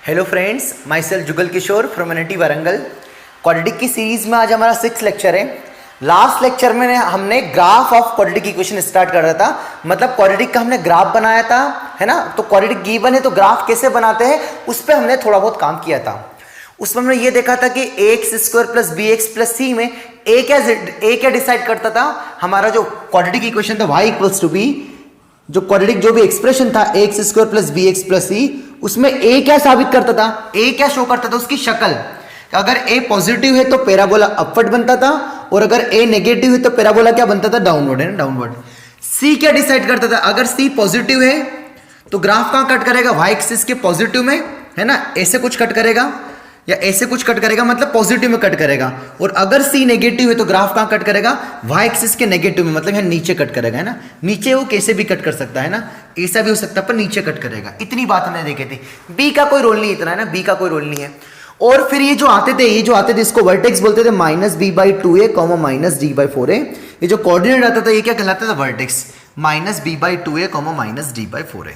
Hello friends, myself Jugal Kishore from NIT Warangal. Quadratic की series में आज हमारा 6 लेक्चर है। लास्ट लेक्चर में हमने graph of quadratic equation start कर रहा था, मतलब क्वाड्रेटिक का हमने ग्राफ बनाया था, है ना। तो क्वाड्रेटिक गिवन है तो ग्राफ कैसे बनाते हैं उस पर हमने थोड़ा बहुत काम किया था। उसमें हमने ये देखा था कि ax² plus bx plus c में a क्या डिसाइड करता था। हमारा जो क्वाड्रेटिक इक्वेशन था y इक्वल्स टू b, जो क्वाड्रेटिक जो भी एक्सप्रेशन था ax² plus bx plus c, उसमें a क्या साबित करता था, a क्या शो करता था, उसकी शक्ल। अगर a पॉजिटिव है तो पैराबोला अपवर्ड बनता था, और अगर a नेगेटिव है तो पैराबोला क्या बनता था, डाउनवर्ड, है ना, डाउनवर्ड। c क्या डिसाइड करता था, अगर c पॉजिटिव है तो ग्राफ कहां कट करेगा, y एक्सिस के पॉजिटिव में, है ना, ऐसे कुछ कट करेगा या ऐसे कुछ कट करेगा, मतलब पॉजिटिव में कट करेगा। और अगर c नेगेटिव है तो ग्राफ कहां कट करेगा, y एक्सिस के नेगेटिव में, मतलब यहां नीचे कट करेगा, है ना। नीचे वो कैसे भी कट कर सकता है ना, ऐसा भी हो सकता है, पर नीचे कट करेगा। इतनी बात हमने देखी थी। b का कोई रोल नहीं इतना, है ना, b का कोई रोल नहीं है। और फिर ये जो आते थे इसको वर्टेक्स बोलते थे, -b/2a -d/4a। ये जो कोऑर्डिनेट आता था ये क्या कहलाता था, वर्टेक्स, -b/2a -d/4a।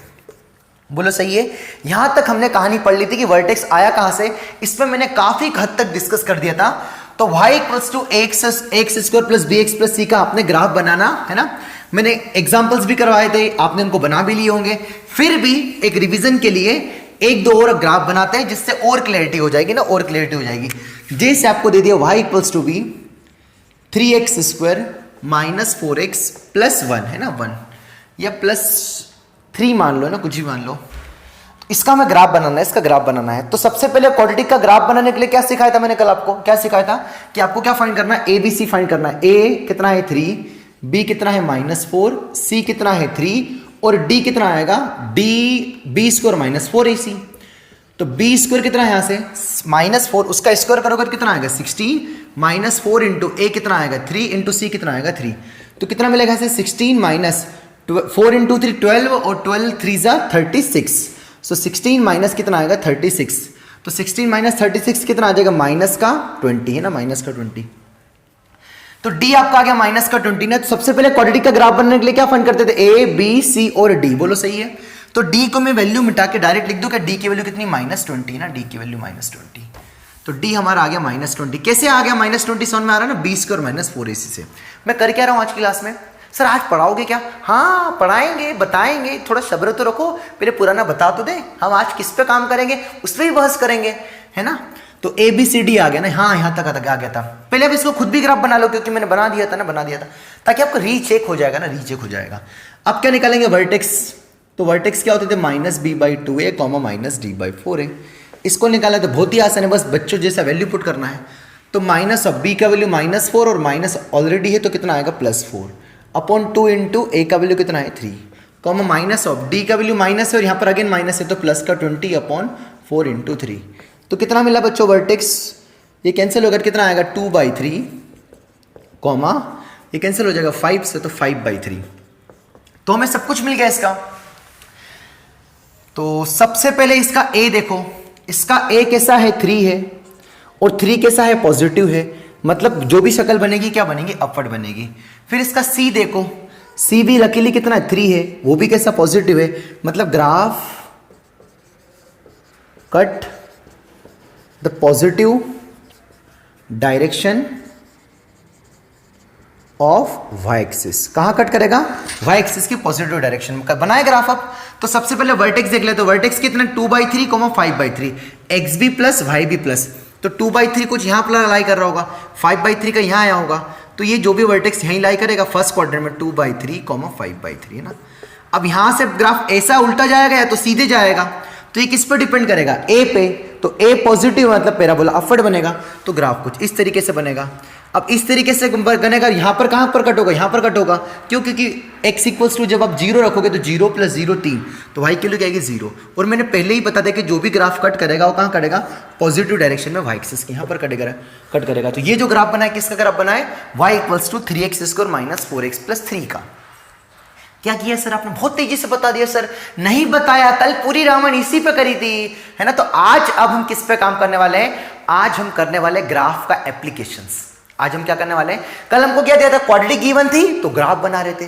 बोलो सही है। यहां तक हमने कहानी पढ़ ली थी कि वर्टेक्स आया कहां से, इसमें मैंने काफी हद तक डिस्कस कर दिया था। तो y equals to x² plus bx plus c का आपने ग्राफ बनाना, है ना। मैंने एग्जांपल्स भी करवाए थे, आपने उनको बना भी लिए होंगे। फिर भी एक रिवीजन के लिए एक दो और ग्राफ बनाते हैं जिससे और क्लैरिटी हो जाएगी ना, और क्लैरिटी हो जाएगी। जैसे आपको दे दिया y equals to be 3x² minus 4x plus 1, है ना, 1 या प्लस 3 मान लो, है ना, कुछ भी मान लो। इसका हमें ग्राफ बनाना है, इसका ग्राफ बनाना है। तो सबसे पहले क्वाड्रेटिक का ग्राफ बनाने के लिए क्या सिखाया था मैंने कल आपको, क्या सिखाया था कि आपको क्या फाइंड करना है, ABC फाइंड करना है। A कितना है 3, B कितना है -4, C कितना है 3 और D कितना आएगा, B² -4AC। तो B² कितना है यहां से -4, उसका स्क्वायर करोगे तो कितना आएगा 16, -4 इंटू A कितना आएगा 3 इंटू C कितना आएगा 3। तो कितना मिलेगा ऐसे 16 माइनस 4 इंटू 3 12 और 12 3 जा 36। सो 16 माइनस कितना आएगा 36। तो 16 माइनस 36 कितना आ जाएगा, माइनस का 20, है ना, माइनस का 20। तो D आपका आ गया माइनस का 20 ना। तो सबसे पहले क्वाड्रेटिक का ग्राफ बनने के लिए क्या फाइंड करते थे, A B C और D। बोलो सही है। तो D को मैं वैल्यू मिटा के डायरेक्ट लिख दूं क्या, D की वैल्यू कितनी, -20 ना, D की वैल्यू -20। तो D हमारा आ गया -20। कैसे आ गया -20, समझ में आ रहा है ना, B² -4AC से। मैं कर क्या रहा हूं आज की क्लास में, सर आज पढ़ाओगे क्या, हाँ पढ़ाएंगे, बताएंगे, थोड़ा सब्र तो रखो, पहले पुराना बता तो दे, हम आज किस पे काम करेंगे उस पर भी बहस करेंगे, है ना। तो ABCD आ गया ना, हाँ यहाँ तक आ गया था। पहले अब इसको खुद भी ग्राफ बना लो, क्योंकि मैंने बना दिया था, ताकि आपको रीचेक हो जाएगा ना, रीचेक हो जाएगा। अब क्या निकालेंगे, वर्टेक्स। तो वर्टेक्स क्या होते थे, -b/2a -d/4a। इसको निकाला तो बहुत ही आसान है, बस बच्चों जैसा वैल्यू पुट करना है। तो माइनस ऑफ b का वैल्यू -4 और माइनस ऑलरेडी है तो कितना आएगा +4 अपॉन 2 इंटू a का वैल्यू कितना है 3, कॉमा माइनस ऑफ d का वैल्यू माइनस है और यहाँ पर अगेन माइनस है तो प्लस का 20 अपॉन 4 इंटू 3। तो कितना मिला बच्चों, वर्टेक्स ये कैंसिल होकर कितना आएगा 2/3, कॉमा ये कैंसिल हो जाएगा 5 से तो 5/3। तो हमें सब कुछ मिल गया इसका। तो सबसे पहले इसका a देखो, इसका a कैसा है 3 है और 3 कैसा है, पॉजिटिव है, मतलब जो भी शक्ल बनेगी क्या बनेगी, अपवर्ड बनेगी। फिर इसका C देखो, C भी लकीली कितना है 3 है, वो भी कैसा, पॉजिटिव है, मतलब graph cut the positive direction of y axis. कहां कट करेगा, y एक्सिस की पॉजिटिव डायरेक्शन में बनाए ग्राफ। अब तो सबसे पहले वर्टेक्स देख ले, तो वर्टेक्स कितना 2/3, 5/3, xb प्लस yb प्लस। तो 2/3 कुछ यहां पर लाई कर रहा होगा, 5/3 का यहां आया होगा, तो ये जो भी वर्टेक्स यहीं लाई करेगा फर्स्ट क्वाड्रेंट में 2/3, 5/3, है ना। अब यहां से ग्राफ ऐसा उल्टा जाएगा या तो सीधे जाएगा, तो ये किस पर डिपेंड करेगा, A पे। तो A पॉजिटिव मतलब पैराबोला अपवर्ड बनेगा, तो ग्राफ कुछ इस तरीके से बनेगा। अब इस तरीके से बनेगा, यहां पर कहां पर कट होगा, यहां पर कट होगा, क्यों, क्योंकि x इक्वल्स टू जब आप 0 रखोगे तो 0 + 0 3, तो y की वैल्यू क्या आएगी 0। और मैंने पहले ही बता दिया कि जो भी ग्राफ कट करेगा वो कहां करेगा, पॉजिटिव डायरेक्शन में, y एक्सिस के यहां पर कट करेगा। तो ये जो ग्राफ बना है किसका ग्राफ बना है, y equals to 3x² -4x + 3 का। क्या किया सर आपने, बहुत तेजी से बता दिया सर, नहीं बताया, कल पूरी रामायण इसी पे करी थी, है ना। तो आज अब हम किस पे काम करने वाले हैं, आज हम करने वाले ग्राफ का एप्लीकेशंस। आज हम क्या करने वाले हैं, कल हमको क्या दिया था, क्वाड्रेटिक गिवन थी तो ग्राफ बना रहे थे।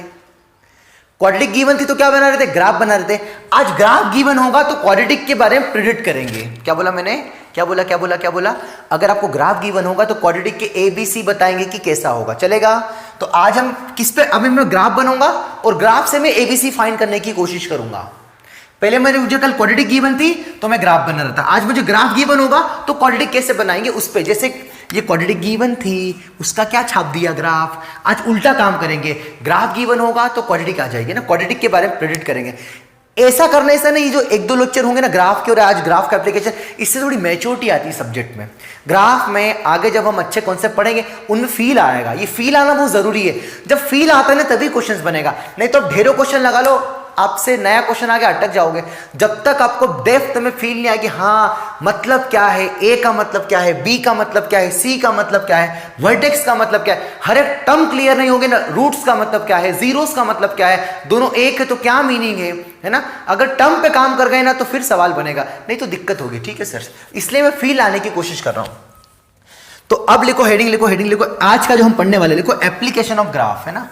क्वाड्रेटिक गिवन थी तो क्या बना रहे थे, ग्राफ बना रहे थे। आज ग्राफ गिवन होगा तो क्वाड्रेटिक के बारे में प्रिडिक्ट करेंगे। क्या बोला मैंने, क्या बोला, अगर आपको ग्राफ गिवन होगा तो क्वाड्रेटिक के ABC बताएंगे कि कैसा होगा, चलेगा। तो आज हम किस पे, अभी मैं ग्राफ बनाऊंगा और ग्राफ से मैं ABC फाइंड करने की कोशिश करूंगा। पहले मुझे कल क्वाड्रेटिक गिवन थी तो मैं ग्राफ बना रहा था, आज मुझे ग्राफ गिवन होगा तो क्वाड्रेटिक कैसे बनाएंगे उस पे, जैसे ये क्वाड्रेटिक गिवन थी उसका क्या छाप दिया ग्राफ, आज उल्टा काम करेंगे। ग्राफ गिवन होगा तो क्वाड्रेटिक आ जाएगी ना, क्वाड्रेटिक के बारे में प्रेडिक्ट करेंगे। ऐसा करने से नहीं, जो एक दो लेक्चर होंगे ना ग्राफ के और आज ग्राफ का एप्लीकेशन, इससे थोड़ी मैच्योरिटी आती है सब्जेक्ट में। ग्राफ में आगे जब हम अच्छे कॉन्सेप्ट पढ़ेंगे उनमें फील आएगा, ये फील आना बहुत जरूरी है। जब फील आता है ना तभी क्वेश्चंस बनेगा, नहीं तो ढेरों क्वेश्चन लगा लो, आपसे नया क्वेश्चन आगे अटक जाओगे। जब तक आपको डेप्थ में फील नहीं आएगी, हाँ मतलब क्या है, ए का मतलब क्या है, बी का मतलब क्या है, सी का मतलब क्या है, वर्टेक्स का मतलब क्या है, हर एक टर्म क्लियर नहीं होगे ना, रूट्स का मतलब क्या है, जीरोस का मतलब क्या है, दोनों एक है तो क्या मीनिंग है ना। अगर टर्म पे काम कर गए ना तो फिर सवाल बनेगा, नहीं तो दिक्कत होगी। ठीक है सर, इसलिए मैं फील आने की कोशिश कर रहा हूं। तो अब लिखो, हेडिंग लिखो, आज का जो हम पढ़ने वाले, लिखो एप्लीकेशन ऑफ ग्राफ, है ना,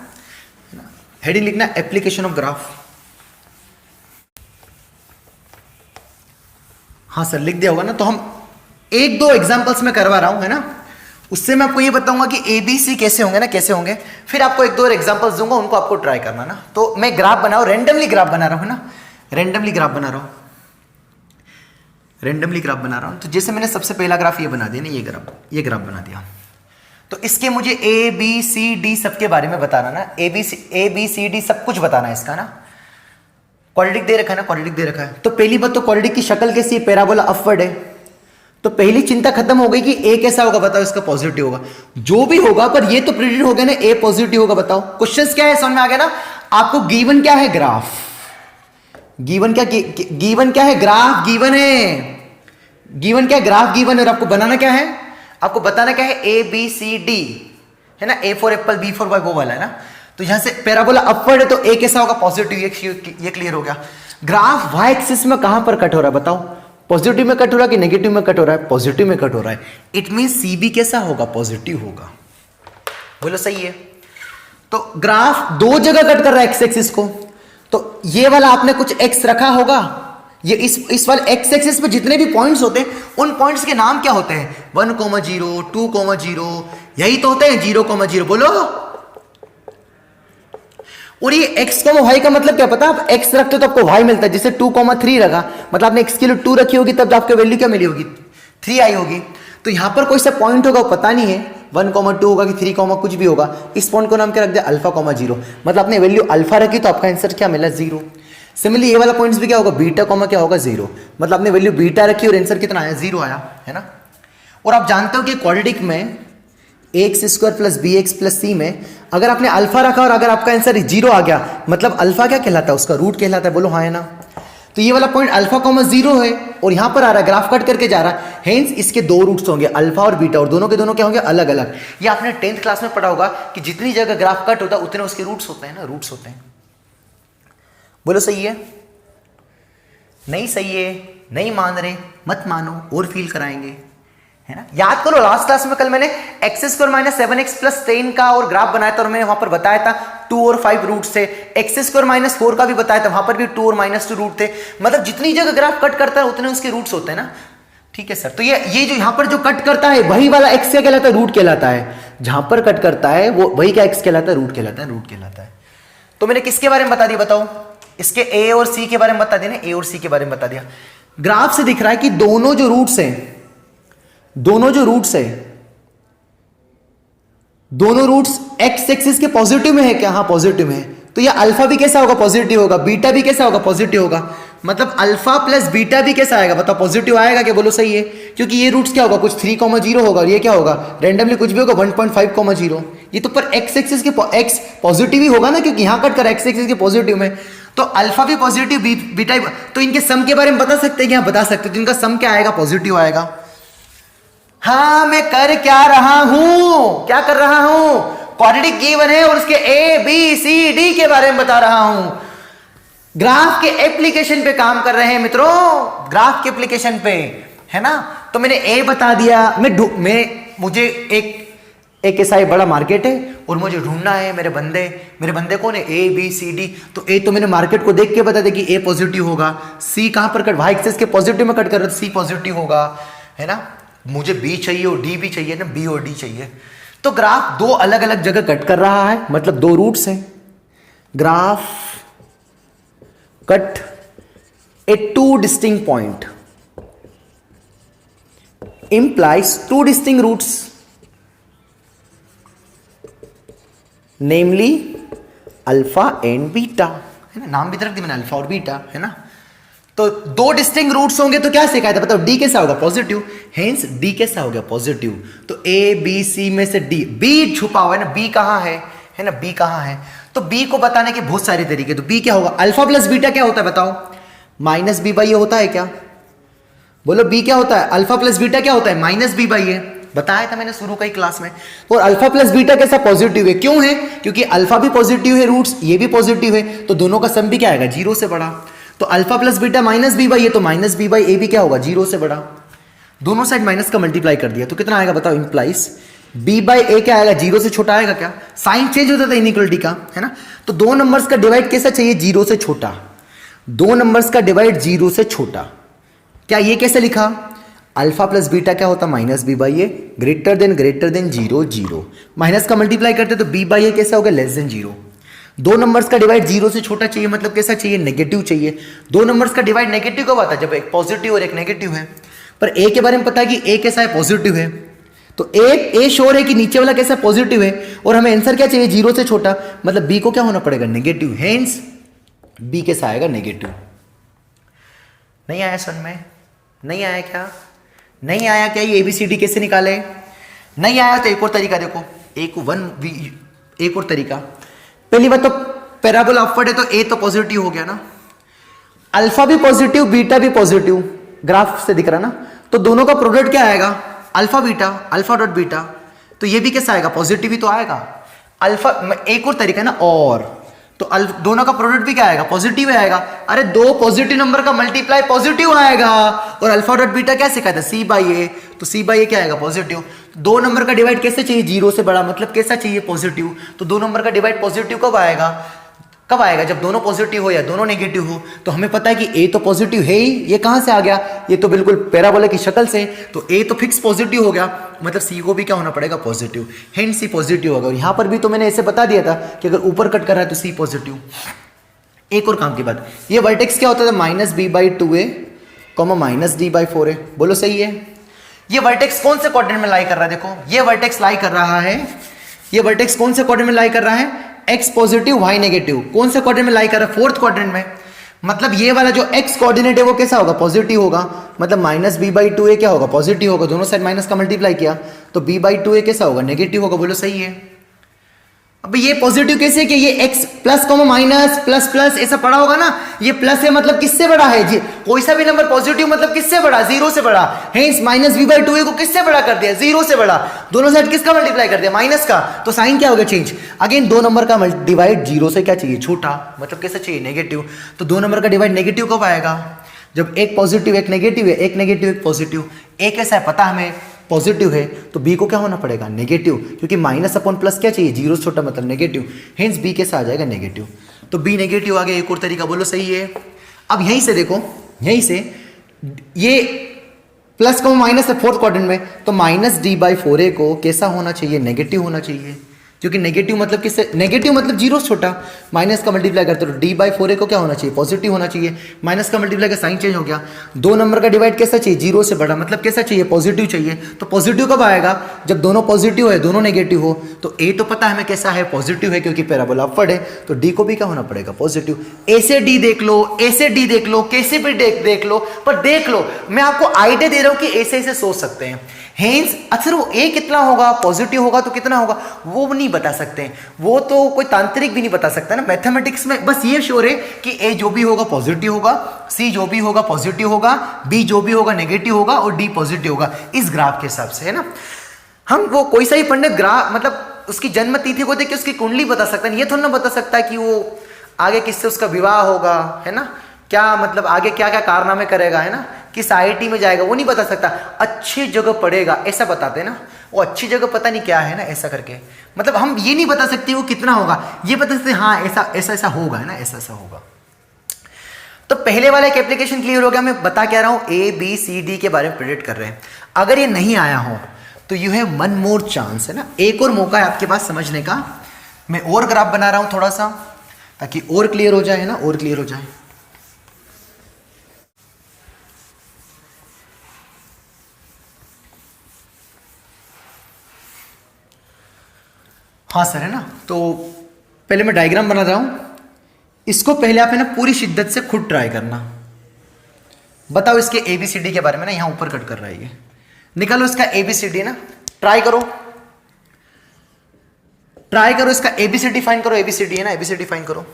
हेडिंग लिखना एप्लीकेशन ऑफ ग्राफ। हाँ सर लिख दिया होगा ना। तो हम एक दो एग्जांपल्स में करवा रहा हूं, है ना, उससे मैं आपको ये बताऊंगा कि ABC कैसे होंगे ना, कैसे होंगे। फिर आपको एक दो और एग्जांपल्स दूंगा, उनको आपको ट्राई करना ना। तो मैं ग्राफ बनाऊं, रेंडमली ग्राफ बना रहा हूं ना, रेंडमली ग्राफ बना रहा हूं। तो जैसे मैंने सबसे पहला ग्राफ ये बना दिया ना, ये ग्राफ बना दिया। तो इसके मुझे ABCD सबके बारे में बताना ना, ABCD सब कुछ बताना है इसका ना। क्वाड्रेटिक दे रखा है ना, क्वाड्रेटिक दे रखा है। तो पहली बात तो क्वाड्रेटिक की शक्ल कैसी है, पैराबोला अपवर्ड है। तो पहली चिंता खत्म हो गई कि ए कैसा होगा, बताओ इसका पॉजिटिव होगा, जो भी होगा। पर ये तो प्रिडिक्ट हो गया ना, ए पॉजिटिव होगा। बताओ क्वेश्चंस क्या है, समझ में आ गया ना। आपको गिवन क्या है, ग्राफ। गिवन क्या है, ग्राफ गिवन है। गिवन क्या है, ग्राफ गिवन है। और आपको बनाना क्या है, आपको बताना क्या है, ABCD, है ना, A for Apple, B for boy, वो वाला है ना। तो यहां से पैराबोला अपवर्ड है तो ए कैसा होगा, पॉजिटिव, ये क्लियर हो गया। ग्राफ वाई एक्सिस में कहां पर कट हो रहा है, बताओ, पॉजिटिव में कट हो रहा है कि नेगेटिव में कट हो रहा है, पॉजिटिव में कट हो रहा है। इट मीन CB कैसा होगा, पॉजिटिव होगा। बोलो सही है। तो ग्राफ दो जगह कट कर रहा है एक्स एक्सिस को। तो ये वाला आपने कुछ एक्स रखा होगा, ये इस वाले एक्स एक्सिस पे जितने भी पॉइंट्स होते हैं उन पॉइंट्स के नाम क्या होते हैं, 1,0, 2,0, यही तो होते हैं 0,0। बोलो। और ये x, y का मतलब क्या पता, आप x रखते हो तो आपको y मिलता है। जैसे 2,3 रखा, मतलब आपने x के लिए 2 रखी होगी, तब आपको वैल्यू क्या मिली होगी, 3 आई होगी। तो यहां पर कोई सा पॉइंट होगा पता नहीं है, 1,2 होगा कि 3, कुछ भी होगा। इस पॉइंट को नाम क्या रख दिया, अल्फा, 0, मतलब आपने वैल्यू अल्फा रखी तो आपका आंसर क्या मिला, 0। सिमिलरली ये वाला पॉइंट्स भी क्या होगा, बीटा, क्या होगा, 0, मतलब आपने वैल्यू बीटा रखी और आंसर कितना आया, 0 आया, है ना। और आप जानते हो कि क्वाड्रेटिक में ax² + bx + c में अगर आपने अल्फा रखा और अगर आपका आंसर 0 आ गया, मतलब अल्फा क्या कहलाता है, उसका रूट कहलाता है। बोलो हाँ है ना। तो ये वाला पॉइंट अल्फा, 0 है और यहां पर आ रहा है, ग्राफ कट करके जा रहा है, हेंस इसके दो रूट्स होंगे, अल्फा और बीटा, और दोनों के दोनों क्या होंगे, अलग अलग। ये आपने 10th क्लास में पढ़ा होगा कि जितनी जगह ग्राफ कट होता है उतने उसके रूट्स होते हैं ना, रूट्स होते हैं। बोलो सही है, नहीं सही है, नहीं मान रहे मत मानो, और फील कराएंगे, है ना। याद करो लास्ट क्लास में कल मैंने x² - 7x + 10 का और ग्राफ बनाया था और मैंने वहां पर बताया था 2 और 5 रूट्स थे। x² - 4 का भी बताया था, वहां पर भी 2 और -2 रूट थे। मतलब जितनी जगह ग्राफ कट करता है उतने उसके रूट्स होते हैं ना। ठीक है सर। तो ये जो यहां पर जो कट करता है वही वाला x क्या कहलाता है, रूट कहलाता है। जहां पर कट करता है वो वही क्या x कहलाता है, रूट कहलाता है। तो मैंने किसके बारे में बता दिया, बताओ, इसके A और C के बारे में बता दिया ना, A और C के बारे में बता दिया। ग्राफ से दिख रहा है कि दोनों जो रूट्स हैं, दोनों रूट्स एक्स एक्सिस के पॉजिटिव में है क्या, हाँ पॉजिटिव में है। तो ये अल्फा भी कैसा होगा, पॉजिटिव होगा, बीटा भी कैसा होगा, पॉजिटिव होगा। मतलब अल्फा प्लस बीटा भी कैसा आएगा, बताओ पॉजिटिव आएगा क्या, बोलो सही है। क्योंकि ये रूट्स क्या होगा, कुछ 3,0 होगा और ये क्या होगा, रैंडमली कुछ भी होगा 1.5,0। ये तो पर एक्स एक्सिस के एक्स पॉजिटिव ही होगा ना, क्योंकि यहां कट कर एक्स एक्सिस के पॉजिटिव में। तो अल्फा भी पॉजिटिव, बीटा भी। तो इनके सम के बारे में बता सकते हैं क्या, बता सकते हो। इनका सम क्या आएगा, पॉजिटिव आएगा। हाँ मैं कर क्या रहा हूं, क्या कर रहा हूं, क्वाड्रेटिक गिवन है और उसके ABCD के बारे में बता रहा हूं। ग्राफ के एप्लीकेशन पे काम कर रहे हैं मित्रों, ग्राफ के एप्लीकेशन पे, है ना। तो मैंने A बता दिया, मुझे एक एक ऐसा ही बड़ा मार्केट है और मुझे ढूंढना है मेरे बंदे कौन है, ए बी सी डी। तो ए तो मैंने मार्केट को देख के बता दे कि ए पॉजिटिव होगा, सी कहां पर कट, वाई एक्सिस के पॉजिटिव में कट कर रहा है तो सी पॉजिटिव होगा, है ना। मुझे बी चाहिए और डी भी चाहिए ना, बी और डी चाहिए। तो ग्राफ दो अलग अलग जगह कट कर रहा है, मतलब दो रूट्स हैं। Graph cut A two distinct point implies two distinct routes, namely alpha and beta, है ना। नाम भी तो रख दिया मैंने, अल्फा और बीटा, है ना। तो दो डिस्टिंक्ट रूट्स होंगे तो क्या सिखाया था, बताओ डी कैसा होगा, पॉजिटिव, हेंस डी कैसा हो गया, पॉजिटिव। तो ए बी सी में से डी, बी छुपा हुआ है ना, बी कहां है ना, बी कहां है। तो बी को बताने के बहुत सारे तरीके। तो बी क्या होगा, अल्फा प्लस बीटा क्या होता है बताओ, माइनस बी बाई ए होता है क्या, बोलो बी क्या होता है, अल्फा प्लस बीटा क्या होता है, माइनस बी बाई ए, बताया था मैंने शुरू का ही क्लास में। और अल्फा प्लस बीटा कैसा, पॉजिटिव है, क्यों है, क्योंकि अल्फा भी पॉजिटिव है, रूट्स ये भी पॉजिटिव है, तो दोनों का सम भी क्या आएगा, जीरो से बड़ा। तो alpha plus beta minus b by a, तो माइनस बी बाई ए भी क्या होगा, जीरो से बड़ा। दोनों साइड माइनस का मल्टीप्लाई कर दिया तो कितना आएगा बताओ, इंप्लाइज बी बाई ए क्या आएगा, जीरो से छोटा आएगा क्या, साइन चेंज होता था इनइक्वलिटी का, है ना। तो दो नंबर्स का डिवाइड कैसा चाहिए, जीरो से छोटा, दो नंबर्स का डिवाइड जीरो से छोटा। क्या ये कैसे लिखा, अल्फा प्लस बीटा क्या होता, minus b by a, greater than zero zero, माइनस का मल्टीप्लाई करते तो बी बाई ए कैसा होगा, लेस देन जीरो। दो नंबर्स का डिवाइड जीरो से छोटा चाहिए, मतलब कैसा चाहिए, नेगेटिव चाहिए। दो नंबर्स का डिवाइड नेगेटिव कब आता है, जब एक पॉजिटिव और एक नेगेटिव है। पर ए के बारे में पता है कि ए कैसा है, पॉजिटिव है, तो ए श्योर है कि नीचे वाला कैसा पॉजिटिव है, और हमें आंसर क्या चाहिए, जीरो से छोटा, मतलब बी को क्या होना पड़ेगा, नेगेटिव, हेंस बी कैसा आएगा, नेगेटिव। नहीं आया समझ में, नहीं आया क्या, नहीं आया क्या, ये एबीसीडी कैसे निकाले, नहीं आया तो एक और तरीका देखो, एक और तरीका। पहली बात तो पैराबोला अपवर्ड है तो ए तो पॉजिटिव हो गया ना, अल्फा भी पॉजिटिव बीटा भी पॉजिटिव, ग्राफ से दिख रहा ना, तो दोनों का प्रोडक्ट क्या आएगा, alpha beta, alpha dot beta, तो ये भी कैसा आएगा, पॉजिटिव ही तो आएगा। अल्फा, एक और तरीका ना, और तो दोनों का प्रोडक्ट भी क्या आएगा, पॉजिटिव आएगा। अरे दो पॉजिटिव नंबर का मल्टीप्लाई पॉजिटिव आएगा, और अल्फा डॉट बीटा क्या सिखाया था, सी बाई ए, तो सी बाई ए क्या आएगा, पॉजिटिव। दो नंबर का डिवाइड कैसे चाहिए, जीरो से बड़ा, मतलब कैसा चाहिए, पॉजिटिव। तो दो नंबर का डिवाइड पॉजिटिव कब आएगा, जब दोनों पॉजिटिव हो या दोनों नेगेटिव हो। तो हमें पता है कि ए तो पॉजिटिव है ही, ये कहां से आ गया, ये तो बिल्कुल पैराबोला की शक्ल से, तो ए तो फिक्स पॉजिटिव हो गया, मतलब सी को भी क्या होना पड़ेगा, पॉजिटिव, हेंस सी पॉजिटिव होगा। और यहां पर भी तो मैंने ऐसे बता दिया था कि अगर ऊपर कट कर रहा है तो सी पॉजिटिव। एक और काम की बात, ये वर्टेक्स क्या होता था, minus b by two a comma minus d by four a, बोलो सही है। ये वर्टेक्स कौन से क्वाड्रेंट में लाई कर रहा है, देखो ये वर्टेक्स लाई कर रहा है, ये वर्टेक्स कौन से क्वाड्रेंट में लाई कर रहा है, एक्स पॉजिटिव वाई नेगेटिव, कौन से क्वाड्रेंट में लाई कर रहा है, फोर्थ क्वाड्रेंट में। मतलब ये वाला जो एक्स कोऑर्डिनेट है वो कैसा होगा, पॉजिटिव होगा, मतलब माइनस बी बाई टू ए क्या होगा, पॉजिटिव होगा, दोनों साइड माइनस का मल्टीप्लाई किया तो बी बाई टू ए कैसा होगा, नेगेटिव होगा, बोलो सही है। अब ये पॉजिटिव कैसे कि ये x plus comma minus plus plus ऐसा पढ़ा होगा ना, ये प्लस है मतलब किससे बड़ा है जी, कोई सा भी नंबर पॉजिटिव मतलब किससे बड़ा, जीरो से बड़ा, hence minus b by two a को किससे बड़ा कर दिया, जीरो से बड़ा, दोनों साइड किसका मल्टीप्लाई कर दिया, माइनस का, तो साइन क्या हो गया, चेंज। अगेन दो नंबर का डिवाइड जीरो से क्या चाहिए, छोटा, मतलब कैसे चाहिए, नेगेटिव। तो दो नंबर का डिवाइड नेगेटिव कब आएगा, जब एक पॉजिटिव एक नेगेटिव है, एक नेगेटिव एक पॉजिटिव। एक ऐसा है पता हमें पॉजिटिव है तो बी को क्या होना पड़ेगा, नेगेटिव, क्योंकि माइनस अपॉन प्लस क्या चाहिए, जीरो से छोटा मतलब नेगेटिव, हेंस बी कैसा आ जाएगा, नेगेटिव। तो बी नेगेटिव आ गया। एक और तरीका बोलो सही है। अब यहीं से देखो, यहीं से ये प्लस को माइनस है फोर्थ क्वाड्रेंट में, तो माइनस डी बाई फोर ए को कैसा होना चाहिए, नेगेटिव होना चाहिए, क्योंकि नेगेटिव मतलब किससे, नेगेटिव मतलब जीरो से छोटा, माइनस का मल्टीप्लाई करते तो डी बाई फोर ए को क्या होना चाहिए, पॉजिटिव होना चाहिए, माइनस का मल्टीप्लाई का साइन चेंज हो गया। दो नंबर का डिवाइड कैसा चाहिए, जीरो से बड़ा, मतलब कैसा चाहिए, पॉजिटिव चाहिए। तो पॉजिटिव कब आएगा, जब दोनों पॉजिटिव है दोनों नेगेटिव हो। तो ए तो पता है हमें कैसा है, पॉजिटिव है, क्योंकि पैराबोला अपवर्ड है, तो डी को भी क्या होना पड़ेगा, पॉजिटिव। ए से डी देख लो, ए से डी देख लो, कैसे भी देख लो, पर देख लो मैं आपको आइडिया दे रहा हूं कि ऐसे ऐसे सोच सकते हैं। हेंस अक्सर वो ए कितना होगा, पॉजिटिव होगा तो कितना होगा वो नहीं बता सकते, वो तो कोई तांत्रिक भी नहीं बता सकता ना। मैथमेटिक्स में बस ये श्योर है कि ए जो भी होगा पॉजिटिव होगा, सी जो भी होगा पॉजिटिव होगा, बी जो भी होगा नेगेटिव होगा, और डी पॉजिटिव होगा इस ग्राफ के हिसाब से, है ना। हम वो कोई सा ही पंडित ग्राफ मतलब उसकी जन्म तिथि को देख के उसकी कुंडली बता सकता है, ये थोड़ा ना बता सकता है कि वो आगे किससे उसका विवाह होगा, है ना, क्या मतलब आगे क्या क्या कारनामे करेगा, है ना। किस IIT में जाएगा वो नहीं बता सकता, अच्छी जगह पढ़ेगा ऐसा बताते हैं ना, वो अच्छी जगह पता नहीं क्या है ना ऐसा करके, मतलब हम ये नहीं बता सकते वो कितना होगा, ये बता सकते हाँ ऐसा ऐसा ऐसा होगा है ना, ऐसा ऐसा होगा। तो पहले वाला एक एप्लीकेशन क्लियर हो गया, मैं बता क्या रहा हूं ABCD के बारे में प्रेडिक्ट कर रहे हैं। अगर ये नहीं आया हो तो you have one more chance है ना, एक और मौका है आपके पास समझने का। मैं और ग्राफ बना रहा हूं थोड़ा सा ताकि और क्लियर हो जाए है ना, और क्लियर हो जाए। हाँ सर है ना, तो पहले मैं डायग्राम बना रहा हूं, इसको पहले आप है ना पूरी शिद्दत से खुद ट्राई करना। बताओ इसके ABCD के बारे में ना, यहां ऊपर कट कर रहा है ये, निकालो इसका ABCD ना, ट्राई करो इसका ABCD फाइंड करो, ABCD है ना, ABCD फाइंड करो।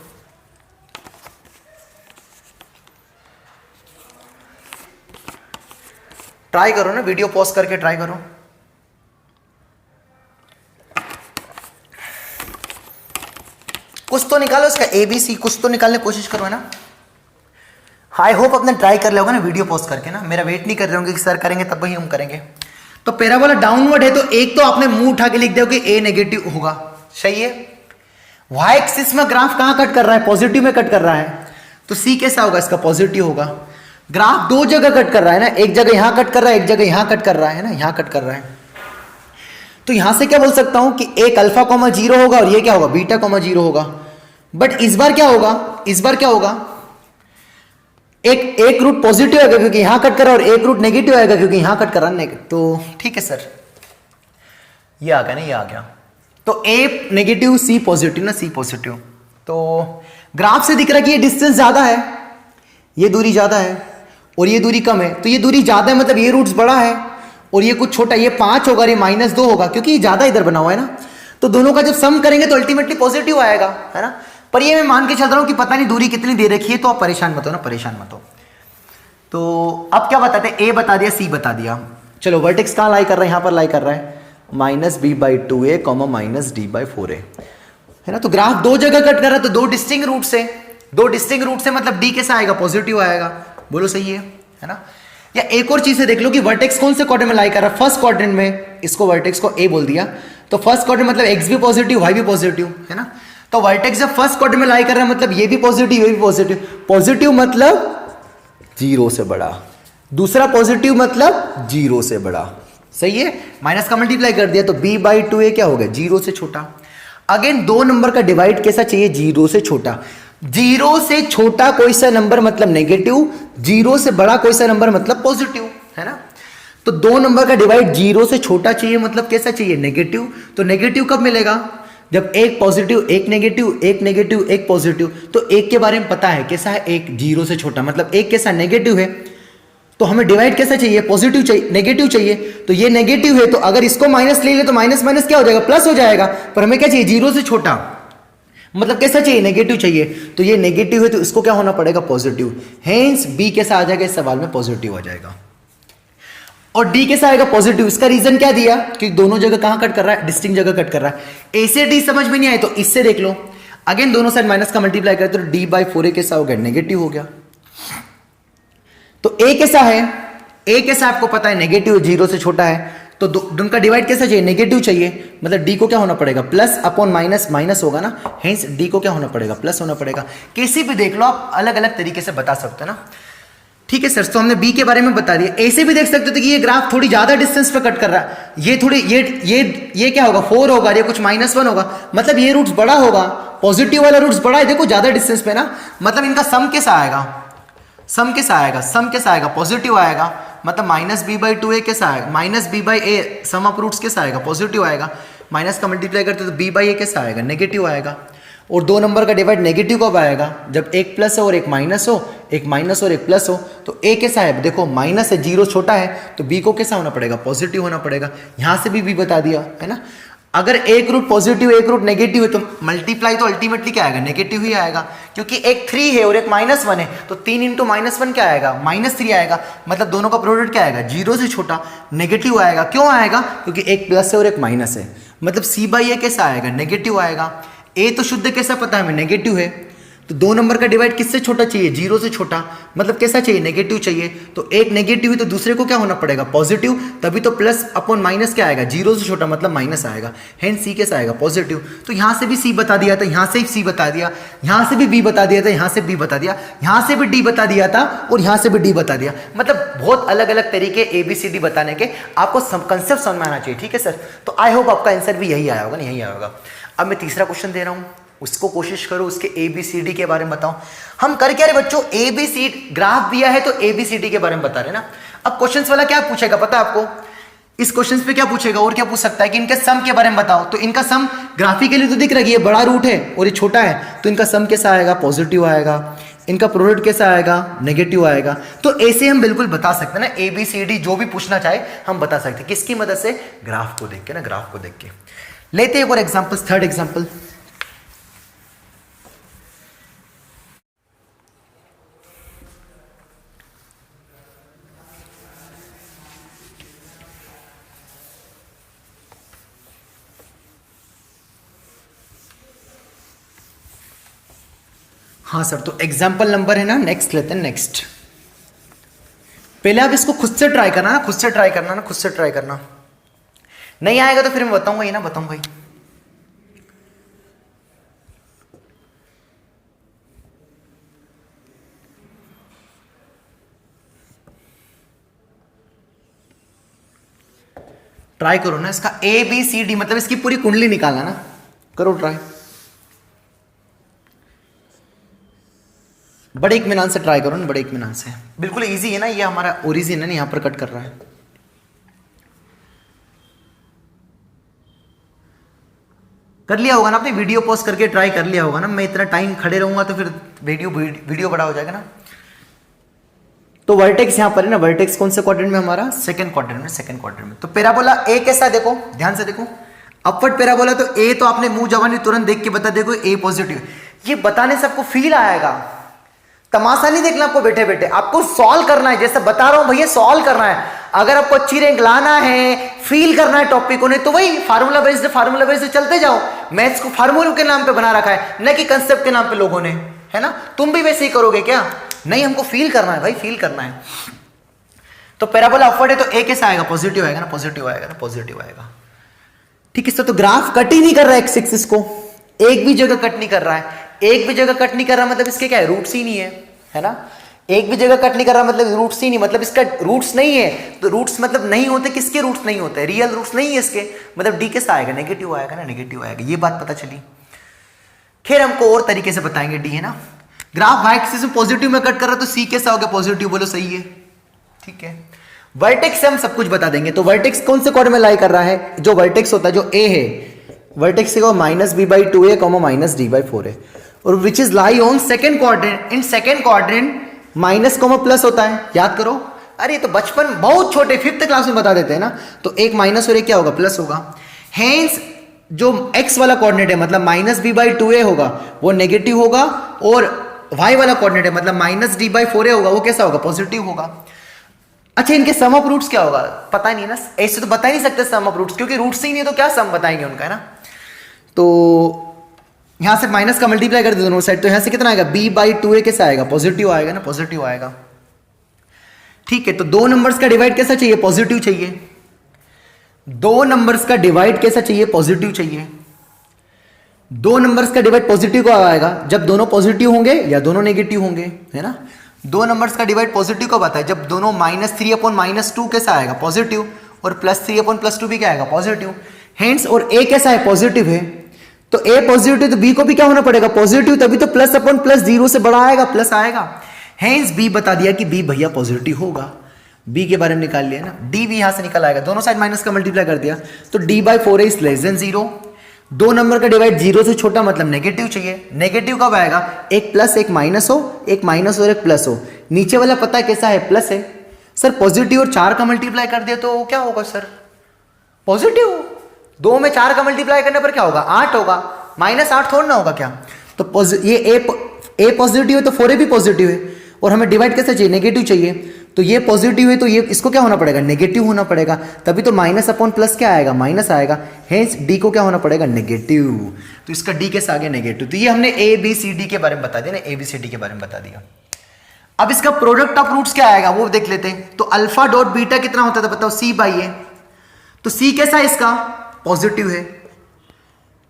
ट्राई करो ना, वीडियो पॉज करके ट्राई करो। कुछ तो निकालो इसका ABC, कुछ तो निकालने की कोशिश करो है ना। आई होप अपने ट्राई कर लिया होगा ना वीडियो पॉज करके ना, मेरा वेट नहीं कर रहे होंगे कि सर करेंगे तब वही हम करेंगे। तो पैराबोला डाउनवर्ड है तो एक तो आपने मुंह उठा के लिख दिया कि A नेगेटिव होगा, सही है। Y एक्सिस में ग्राफ कहां कट कर रहा है, पॉजिटिव में कट कर रहा है, तो C कैसा होगा, इसका पॉजिटिव होगा। ग्राफ दो जगह कट कर रहा है ना, एक जगह यहां कट कर रहा है, एक जगह यहां कट कर रहा है ना, यहां कट कर रहा है। तो यहां से क्या बोल सकता हूं कि एक अल्फा कॉमा 0 होगा और ये क्या होगा, बीटा कॉमा 0 होगा। बट इस बार क्या होगा, इस बार क्या होगा, एक रूट पॉजिटिव आएगा क्योंकि यहां कट कर रहा है, और एक रूट नेगेटिव आएगा क्योंकि यहां कट कर रहा है। तो ठीक है सर, ये आ गया ना, ये आ गया। तो A नेगेटिव C पॉजिटिव ना, C पॉजिटिव। तो ग्राफ से दिख रहा है कि ये डिस्टेंस ज्यादा है, ये दूरी ज्यादा है और ये दूरी कम है। तो ये दूरी ज्यादा है मतलब ये रूट्स बड़ा है और ये कुछ छोटा, ये 5 होगा, ये -2 होगा क्योंकि ये ज्यादा इधर बना हुआ है ना। तो दोनों का जब सम करेंगे तो अल्टीमेटली पॉजिटिव आएगा है ना। पर ये मैं मान के चल रहा हूं कि पता नहीं दूरी कितनी दे रखी है, तो आप परेशान मत हो ना, परेशान मत हो। तो अब क्या बताते हैं, A बता दिया, C बता दिया। चलो वर्टेक्स कहां लाई कर रहा है, यहां पर लाई कर रहा है -b/2a, -d/4a है ना। तो ग्राफ दो जगह कट कर रहा है, तो दो डिस्टिंक्ट रूट से, मतलब D कैसा आएगा, पॉजिटिव आएगा। बोलो सही है ना। या एक और चीज है, देख लो कि वर्टेक्स कौन से क्वाड्रेंट में लाई कर रहा है, फर्स्ट क्वाड्रेंट में। इसको वर्टेक्स को A बोल दिया, तो फर्स्ट क्वाड्रेंट मतलब x भी पॉजिटिव, y भी पॉजिटिव है ना। तो वर्टेक्स जब फर्स्ट क्वाड्रेंट में लाई कर रहा है मतलब ये भी पॉजिटिव, ये भी पॉजिटिव। पॉजिटिव मतलब 0 से बड़ा, दूसरा पॉजिटिव मतलब 0 से बड़ा, सही है। माइनस का मल्टीप्लाई कर दिया तो b/2a क्या हो गया, 0 से छोटा। अगेन दो नंबर का डिवाइड कैसा चाहिए, 0 से छोटा। 0 से छोटा कोई सा नंबर मतलब नेगेटिव, 0 से बड़ा कोई सा नंबर मतलब पॉजिटिव है ना। तो दो नंबर का डिवाइड 0 से छोटा चाहिए मतलब कैसा चाहिए, नेगेटिव। तो नेगेटिव कब मिलेगा, जब एक पॉजिटिव, एक नेगेटिव, एक नेगेटिव, एक पॉजिटिव। तो एक के बारे में पता है कैसा है, एक 0 से छोटा मतलब एक कैसा, नेगेटिव है। तो हमें डिवाइड कैसा चाहिए, पॉजिटिव चाहिए, नेगेटिव चाहिए। तो ये नेगेटिव है तो अगर इसको माइनस ले ले तो माइनस माइनस क्या हो जाएगा, प्लस हो जाएगा। पर हमें क्या चाहिए, 0 से छोटा मतलब कैसा चाहिए, नेगेटिव चाहिए। तो ये नेगेटिव है तो इसको क्या होना पड़ेगा, पॉजिटिव। हेंस B कैसा आ जाएगा, इस सवाल में पॉजिटिव आ जाएगा। और D कैसा आएगा, पॉजिटिव। इसका रीजन क्या दिया कि दोनों जगह कहां कट कर रहा है, डिस्टिंक्ट जगह कट कर रहा है। A से D समझ में नहीं आए तो इससे देख लो। अगेन दोनों साइड माइनस का मल्टीप्लाई करते तो d/4a कैसा हो गया, नेगेटिव हो गया। तो A कैसा है, A कैसा आपको पता है, नेगेटिव, 0 से छोटा है। तो दोनों का डिवाइड कैसा चाहिए, नेगेटिव चाहिए। मतलब D को क्या होना पड़ेगा, प्लस अपॉन माइनस, माइनस होगा ना। हेंस D को क्या होना पड़ेगा, प्लस होना पड़ेगा। कैसे भी देख लो आप, अलग अलग तरीके से बता सकते हो ना। ठीक है सर, तो हमने B के बारे में बता दिया। ऐसे भी देख सकते थे कि ये ग्राफ थोड़ी ज्यादा डिस्टेंस पे कट कर रहा है। ये थोड़ी ये क्या होगा, 4 होगा, ये कुछ -1 होगा, मतलब ये रूट्स बड़ा होगा। पॉजिटिव वाला रूट्स बड़ा है, देखो ज्यादा डिस्टेंस पे ना। मतलब इनका सम कैसा आएगा, सम कैसा आएगा, पॉजिटिव आएगा। मतलब -b/2a कैसा आएगा, -b/a, सम ऑफ रूट्स कैसा आएगा, पॉजिटिव आएगा। माइनस का मल्टीप्लाई करते तो b/a कैसा आएगा, नेगेटिव आएगा। और दो नंबर का डिवाइड नेगेटिव कब आएगा, जब एक प्लस हो और एक माइनस हो, एक माइनस और एक प्लस हो। तो A कैसा है, देखो माइनस है, 0 छोटा है, तो B को कैसा होना पड़ेगा, पॉजिटिव होना पड़ेगा। यहां से भी B बता दिया है ना। अगर एक रूट पॉजिटिव, एक रूट नेगेटिव है तो मल्टीप्लाई तो अल्टीमेटली क्या आएगा, नेगेटिव ही आएगा। क्योंकि एक 3 है और एक -1 है, तो 3 × -1 क्या आएगा, -3 आएगा। मतलब दोनों का प्रोडक्ट क्या आएगा, 0 से छोटा, नेगेटिव आएगा। क्यों आएगा, क्योंकि एक प्लस है और एक माइनस है। मतलब C/A कैसा आएगा, नेगेटिव आएगा। A तो शुद्ध कैसा पता है हमें, नेगेटिव है। तो 2 नंबर का डिवाइड किससे छोटा चाहिए, 0 से छोटा, मतलब कैसा चाहिए, नेगेटिव चाहिए। तो एक नेगेटिव है तो दूसरे को क्या होना पड़ेगा, पॉजिटिव, तभी तो प्लस अपॉन माइनस क्या आएगा, 0 से छोटा मतलब माइनस आएगा, हेंस सी कैसा आएगा, पॉजिटिव। तो यहां से भी सी बता दिया था, यहां से सी बता दिया, यहां से भी बी बता दिया था, यहां से बी बता दिया, यहां से भी डी बता दिया था और यहां से भी डी बता दिया। मतलब बहुत अलग अलग तरीके ABCD बताने के, आपको कंसेप्ट समझ में आना चाहिए, ठीक है सर। तो आई होप आपका आंसर भी यही आया होगा, नहीं यही आया होगा। अब मैं तीसरा क्वेश्चन दे रहा हूं, उसको कोशिश करो उसके ABCD के बारे में बताओ। हम कर क्या रहे बच्चों, ABCD ग्राफ दिया है तो ABCD के बारे में बता रहे ना। अब क्वेश्चंस वाला क्या पूछेगा पता है आपको, इस क्वेश्चंस पे क्या पूछेगा और क्या पूछ सकता है कि इनके सम के बारे में बताओ। तो इनका सम ग्राफिकली तो दिख रहा है, ये बड़ा रूट है और ये छोटा है, तो इनका सम कैसा आएगा, पॉजिटिव आएगा। इनका प्रोडक्ट कैसा आएगा, नेगेटिव आएगा। तो ऐसे हम बिल्कुल बता सकते हैं ना, ABCD जो भी पूछना चाहे हम बता सकते हैं, किसकी मदद से, ग्राफ को देख के ना, ग्राफ को देख के। लेते हैं एक और एग्जाम्पल, थर्ड एग्जाम्पल। हाँ सर, तो एग्जाम्पल नंबर है ना, नेक्स्ट लेते हैं, नेक्स्ट। पहले आप इसको खुद से ट्राई करना ना, खुद से ट्राई करना ना, खुद से ट्राई करना। नहीं आएगा तो फिर मैं बताऊंगा ही ना, बताऊंगा ही। ट्राई करो ना इसका ABCD, मतलब इसकी पूरी कुंडली निकालना ना, करो ट्राई। बड़े इत्मीनान से ट्राई करो ना, बड़े इत्मीनान से, बिल्कुल इजी है ना, ये हमारा ओरिजिन है ना, यहां पर कट कर रहा है। कर लिया होगा ना आपने, वीडियो पॉज करके ट्राई कर लिया होगा ना। मैं इतना टाइम खड़े रहूंगा तो फिर वीडियो बड़ा हो जाएगा ना। तो वर्टेक्स यहां पर है ना, वर्टेक्स कौन से क्वाड्रेंट में हमारा, सेकंड क्वाड्रेंट में, सेकंड क्वाड्रेंट में। तो पैराबोला ए कैसा है, देखो ध्यान से देखो, अपवर्ड पैराबोला। तो ए तो आपने मुंह जवानी तुरंत देख के बता, देखो ए पॉजिटिव। ये बताने से आपको फील आएगा, तमाशा नहीं देखना आपको बैठे बैठे, आपको सॉल्व करना है। जैसे बता रहा हूं भैया, सॉल्व करना है। अगर आपको अच्छी रैंक लाना है, फील करना है टॉपिक को, नहीं तो वही फार्मूला बेस्ड चलते जाओ। मैथ्स को फार्मूला के नाम पे बना रखा है, न कि कंसेप्ट के नाम पे लोगों ने, है ना। तुम भी वैसे ही करोगे क्या, नहीं, हमको फील करना है भाई, फील करना है। तो पैराबोला अपवर्ड है तो ए कैसा आएगा, पॉजिटिव आएगा ना, पॉजिटिव आएगा ना, पॉजिटिव आएगा। ठीक है, तो ग्राफ कट ही नहीं कर रहा है, एक्स एक्सिस को एक भी जगह कट नहीं कर रहा है। एक भी जगह कट नहीं कर रहा मतलब इसके क्या है, रूट्स ही नहीं है ना। एक भी जगह कट नहीं कर रहा मतलब रूट्स ही नहीं, मतलब इसका रूट्स नहीं है। तो रूट्स मतलब नहीं होते, किसके रूट्स नहीं होते, रियल रूट्स नहीं है इसके, मतलब डी कैसा आएगा, नेगेटिव आएगा ना, नेगेटिव आएगा। ये बात पता चली। खैर हमको और तरीके से बताएंगे, डी है ना। ग्राफ वाई एक्सिस में पॉजिटिव में कट कर रहा है तो सी कैसा हो गया, पॉजिटिव, बोलो सही है, ठीक है। वर्टेक्स से हम सब कुछ बता देंगे। तो वर्टेक्स कौन से क्वाड्रेंट में लाई कर रहा है, जो वर्टेक्स होता है, जो ए है, वर्टेक्स से -b/2a, -d/4a, और which is lie on second quadrant. In second quadrant minus comma plus होता है, याद करो। अरे तो बचपन बहुत छोटे 5th क्लास में बता देते हैं ना। तो एक माइनस और एक क्या होगा, प्लस होगा। हेंस जो x वाला कोऑर्डिनेट है मतलब -b/2a होगा वो नेगेटिव होगा, और y वाला कोऑर्डिनेट है मतलब -d/4a होगा, वो कैसा होगा, पॉजिटिव होगा। अच्छा, इनके सम ऑफ रूट्स क्या होगा, पता नहीं ना, ऐसे तो बता ही नहीं सकते सम ऑफ रूट्स, क्योंकि रूट्स ही नहीं तो क्या सम बताएंगे उनका, है ना। तो यहां से माइनस का मल्टीप्लाई कर दे दोनों साइड, तो यहां से कितना आएगा, b/2a कैसा आएगा, पॉजिटिव आएगा ना, पॉजिटिव आएगा। ठीक है, तो दो नंबर्स का डिवाइड कैसा चाहिए, पॉजिटिव चाहिए। दो नंबर्स का डिवाइड कैसा चाहिए, पॉजिटिव चाहिए। दो नंबर्स का डिवाइड पॉजिटिव कब आएगा, जब दोनों पॉजिटिव होंगे या दोनों नेगेटिव होंगे, है ना। दो नंबर्स का डिवाइड पॉजिटिव कब आता है, जब दोनों -3/-2 कैसा आएगा, पॉजिटिव, और +3/+2 भी क्या आएगा, पॉजिटिव। हेंस और a कैसा है, पॉजिटिव है, तो a पॉजिटिव तो b को भी क्या होना पड़ेगा, पॉजिटिव, तभी तो +/+0 से बड़ा आएगा, प्लस आएगा। हेंस b बता दिया कि b भैया पॉजिटिव होगा, b के बारे में निकाल लिया ना। d भी यहां से निकल आएगा, दोनों साइड माइनस का मल्टीप्लाई कर दिया, तो d/4a इज लेस देन 0। दो नंबर का डिवाइड 0 से छोटा मतलब नेगेटिव चाहिए। नेगेटिव कब आएगा, एक प्लस एक माइनस हो, एक माइनस और एक प्लस हो। नीचे वाला पता है कैसा है, प्लस है। सर पॉजिटिव और 4 का मल्टीप्लाई कर दिया तो क्या होगा सर, पॉजिटिव। 2 में 4 का मल्टीप्लाई करने पर क्या होगा, 8 होगा, -8 थोड़ा ना होगा क्या। तो ये ए पॉजिटिव है तो 4a भी पॉजिटिव है, और हमें डिवाइड कैसे चाहिए, नेगेटिव चाहिए। तो ये पॉजिटिव है तो ये इसको क्या होना पड़ेगा, नेगेटिव होना पड़ेगा, तभी तो माइनस अपॉन प्लस क्या आएगा, माइनस आएगा। हेंस डी को क्या होना पड़ेगा, नेगेटिव। तो इसका डी कैसे आ गया, नेगेटिव। तो ये हमने ए बी सी डी के बारे में बता दिया ना, ए बी सी डी के बारे में बता दिया। अब इसका प्रोडक्ट ऑफ रूट्स क्या आएगा वो देख लेते हैं। तो अल्फा डॉट बीटा कितना होता था बताओ, सी बाई ए। तो सी कैसा है इसका, पॉजिटिव है।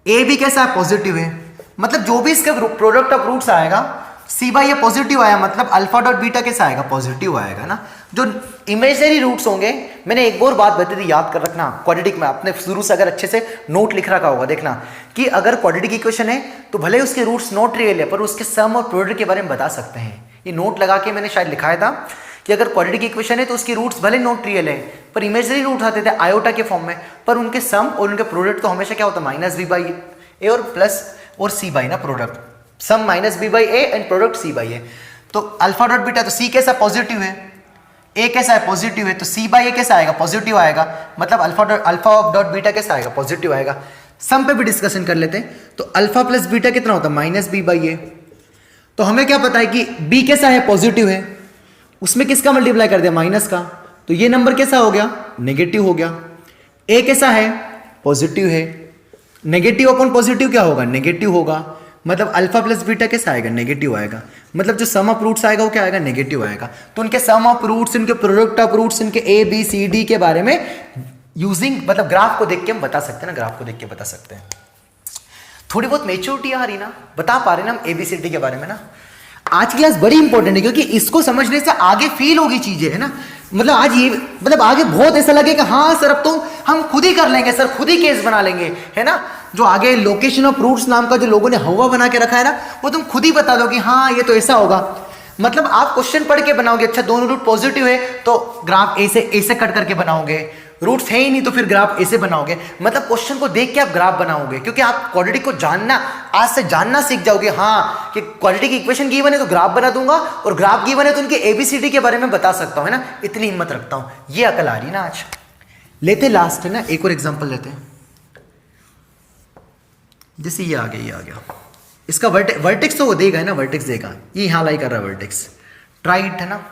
ए भी कैसा है, पॉजिटिव है। मतलब जो भी इसका प्रोडक्ट ऑफ रूट्स आएगा, सी बाई ए पॉजिटिव आया, मतलब अल्फा डॉट बीटा कैसा आएगा, पॉजिटिव आएगा ना। जो इमेजिनरी रूट्स होंगे, मैंने एक और बात बताई थी, याद कर रखना, क्वाड्रेटिक में आपने शुरू से अगर अच्छे से नोट लिख रखा होगा, देखना कि अगर क्वाड्रेटिक इक्वेशन है तो भले उसके रूट्स नॉट रियल है पर उसके सम और प्रोडक्ट के बारे में बता सकते हैं। ये नोट लगा के मैंने शायद लिखाया था कि अगर क्वाड्रेटिक इक्वेशन है तो उसकी रूट्स भले नॉट रियल है पर इमेजिनरी रूट आते थे आयोटा के फॉर्म में, पर उनके सम और उनके प्रोडक्ट तो हमेशा क्या होता है, माइनस बी बाई ए और प्लस और सी बाई ना, product sum minus b by a and product c by a. तो अल्फा डॉट बीटा, तो सी कैसा पॉजिटिव है, ए कैसा है पॉजिटिव है, तो सी बाई ए कैसा आएगा, पॉजिटिव आएगा, मतलब अल्फा डॉट बीटा कैसा आएगा, पॉजिटिव आएगा। सम पे भी डिस्कशन कर लेते हैं। तो अल्फा प्लस बीटा कितना होता है, माइनस बी बाई ए। तो हमें क्या पता है कि बी कैसा है, पॉजिटिव है, उसमें किसका मल्टीप्लाई कर दिया, माइनस का, तो ये नंबर कैसा हो गया, नेगेटिव हो गया। ए कैसा है, पॉजिटिव है, नेगेटिव अपॉन पॉजिटिव क्या होगा, नेगेटिव होगा, मतलब अल्फा प्लस बीटा कैसा आएगा, नेगेटिव आएगा, मतलब जो सम ऑफ रूट्स आएगा वो क्या आएगा, नेगेटिव आएगा। तो उनके सम ऑफ रूट्स, इनके प्रोडक्ट ऑफ रूट्स, इनके ए बी सी डी के बारे में यूजिंग, मतलब ग्राफ को देख के हम बता सकते हैं ना, ग्राफ को देख के बता सकते हैं। थोड़ी बहुत मेच्योरिटी आ रही ना, बता पा रहे ना हम एबीसीडी के बारे में ना। आज की क्लास बड़ी इंपॉर्टेंट है क्योंकि इसको समझने से आगे फील होगी चीजें, है ना। मतलब आज ये, मतलब आगे बहुत ऐसा लगे कि हाँ सर अब तो हम खुद ही कर लेंगे सर, खुद ही केस बना लेंगे, है ना। जो आगे लोकेशन ऑफ रूट्स नाम का जो लोगों ने हवा बना के रखा है ना, वो तुम खुद ही बता दो कि हाँ ये तो ऐसा होगा। मतलब आप क्वेश्चन पढ़ के बनाओगे, अच्छा दोनों रूट पॉजिटिव है तो ग्राफ ऐसे कट करके बनाओगे, रूट्स है ही नहीं तो फिर ग्राफ ऐसे बनाओगे। मतलब क्वेश्चन को देख के आप ग्राफ बनाओगे क्योंकि आप क्वाड्रेटिक को जानना, आज से जानना सीख जाओगे। हाँ कि क्वाड्रेटिक इक्वेशन गिवन है तो ग्राफ बना दूंगा, और ग्राफ गिवन है तो उनके एबीसीडी के बारे में बता सकता हूं, है ना। इतनी हिम्मत रखता हूं, ये अकल आ रही ना आज। लेते लास्ट है ना, एक और एग्जाम्पल लेते हैं। जैसे ये आ गया, इसका वर्टेक्स तो वो देगा, है ना, वर्टेक्स देगा, ये यहां लाई कर रहा है वर्टेक्स। ट्राई इट, है ना,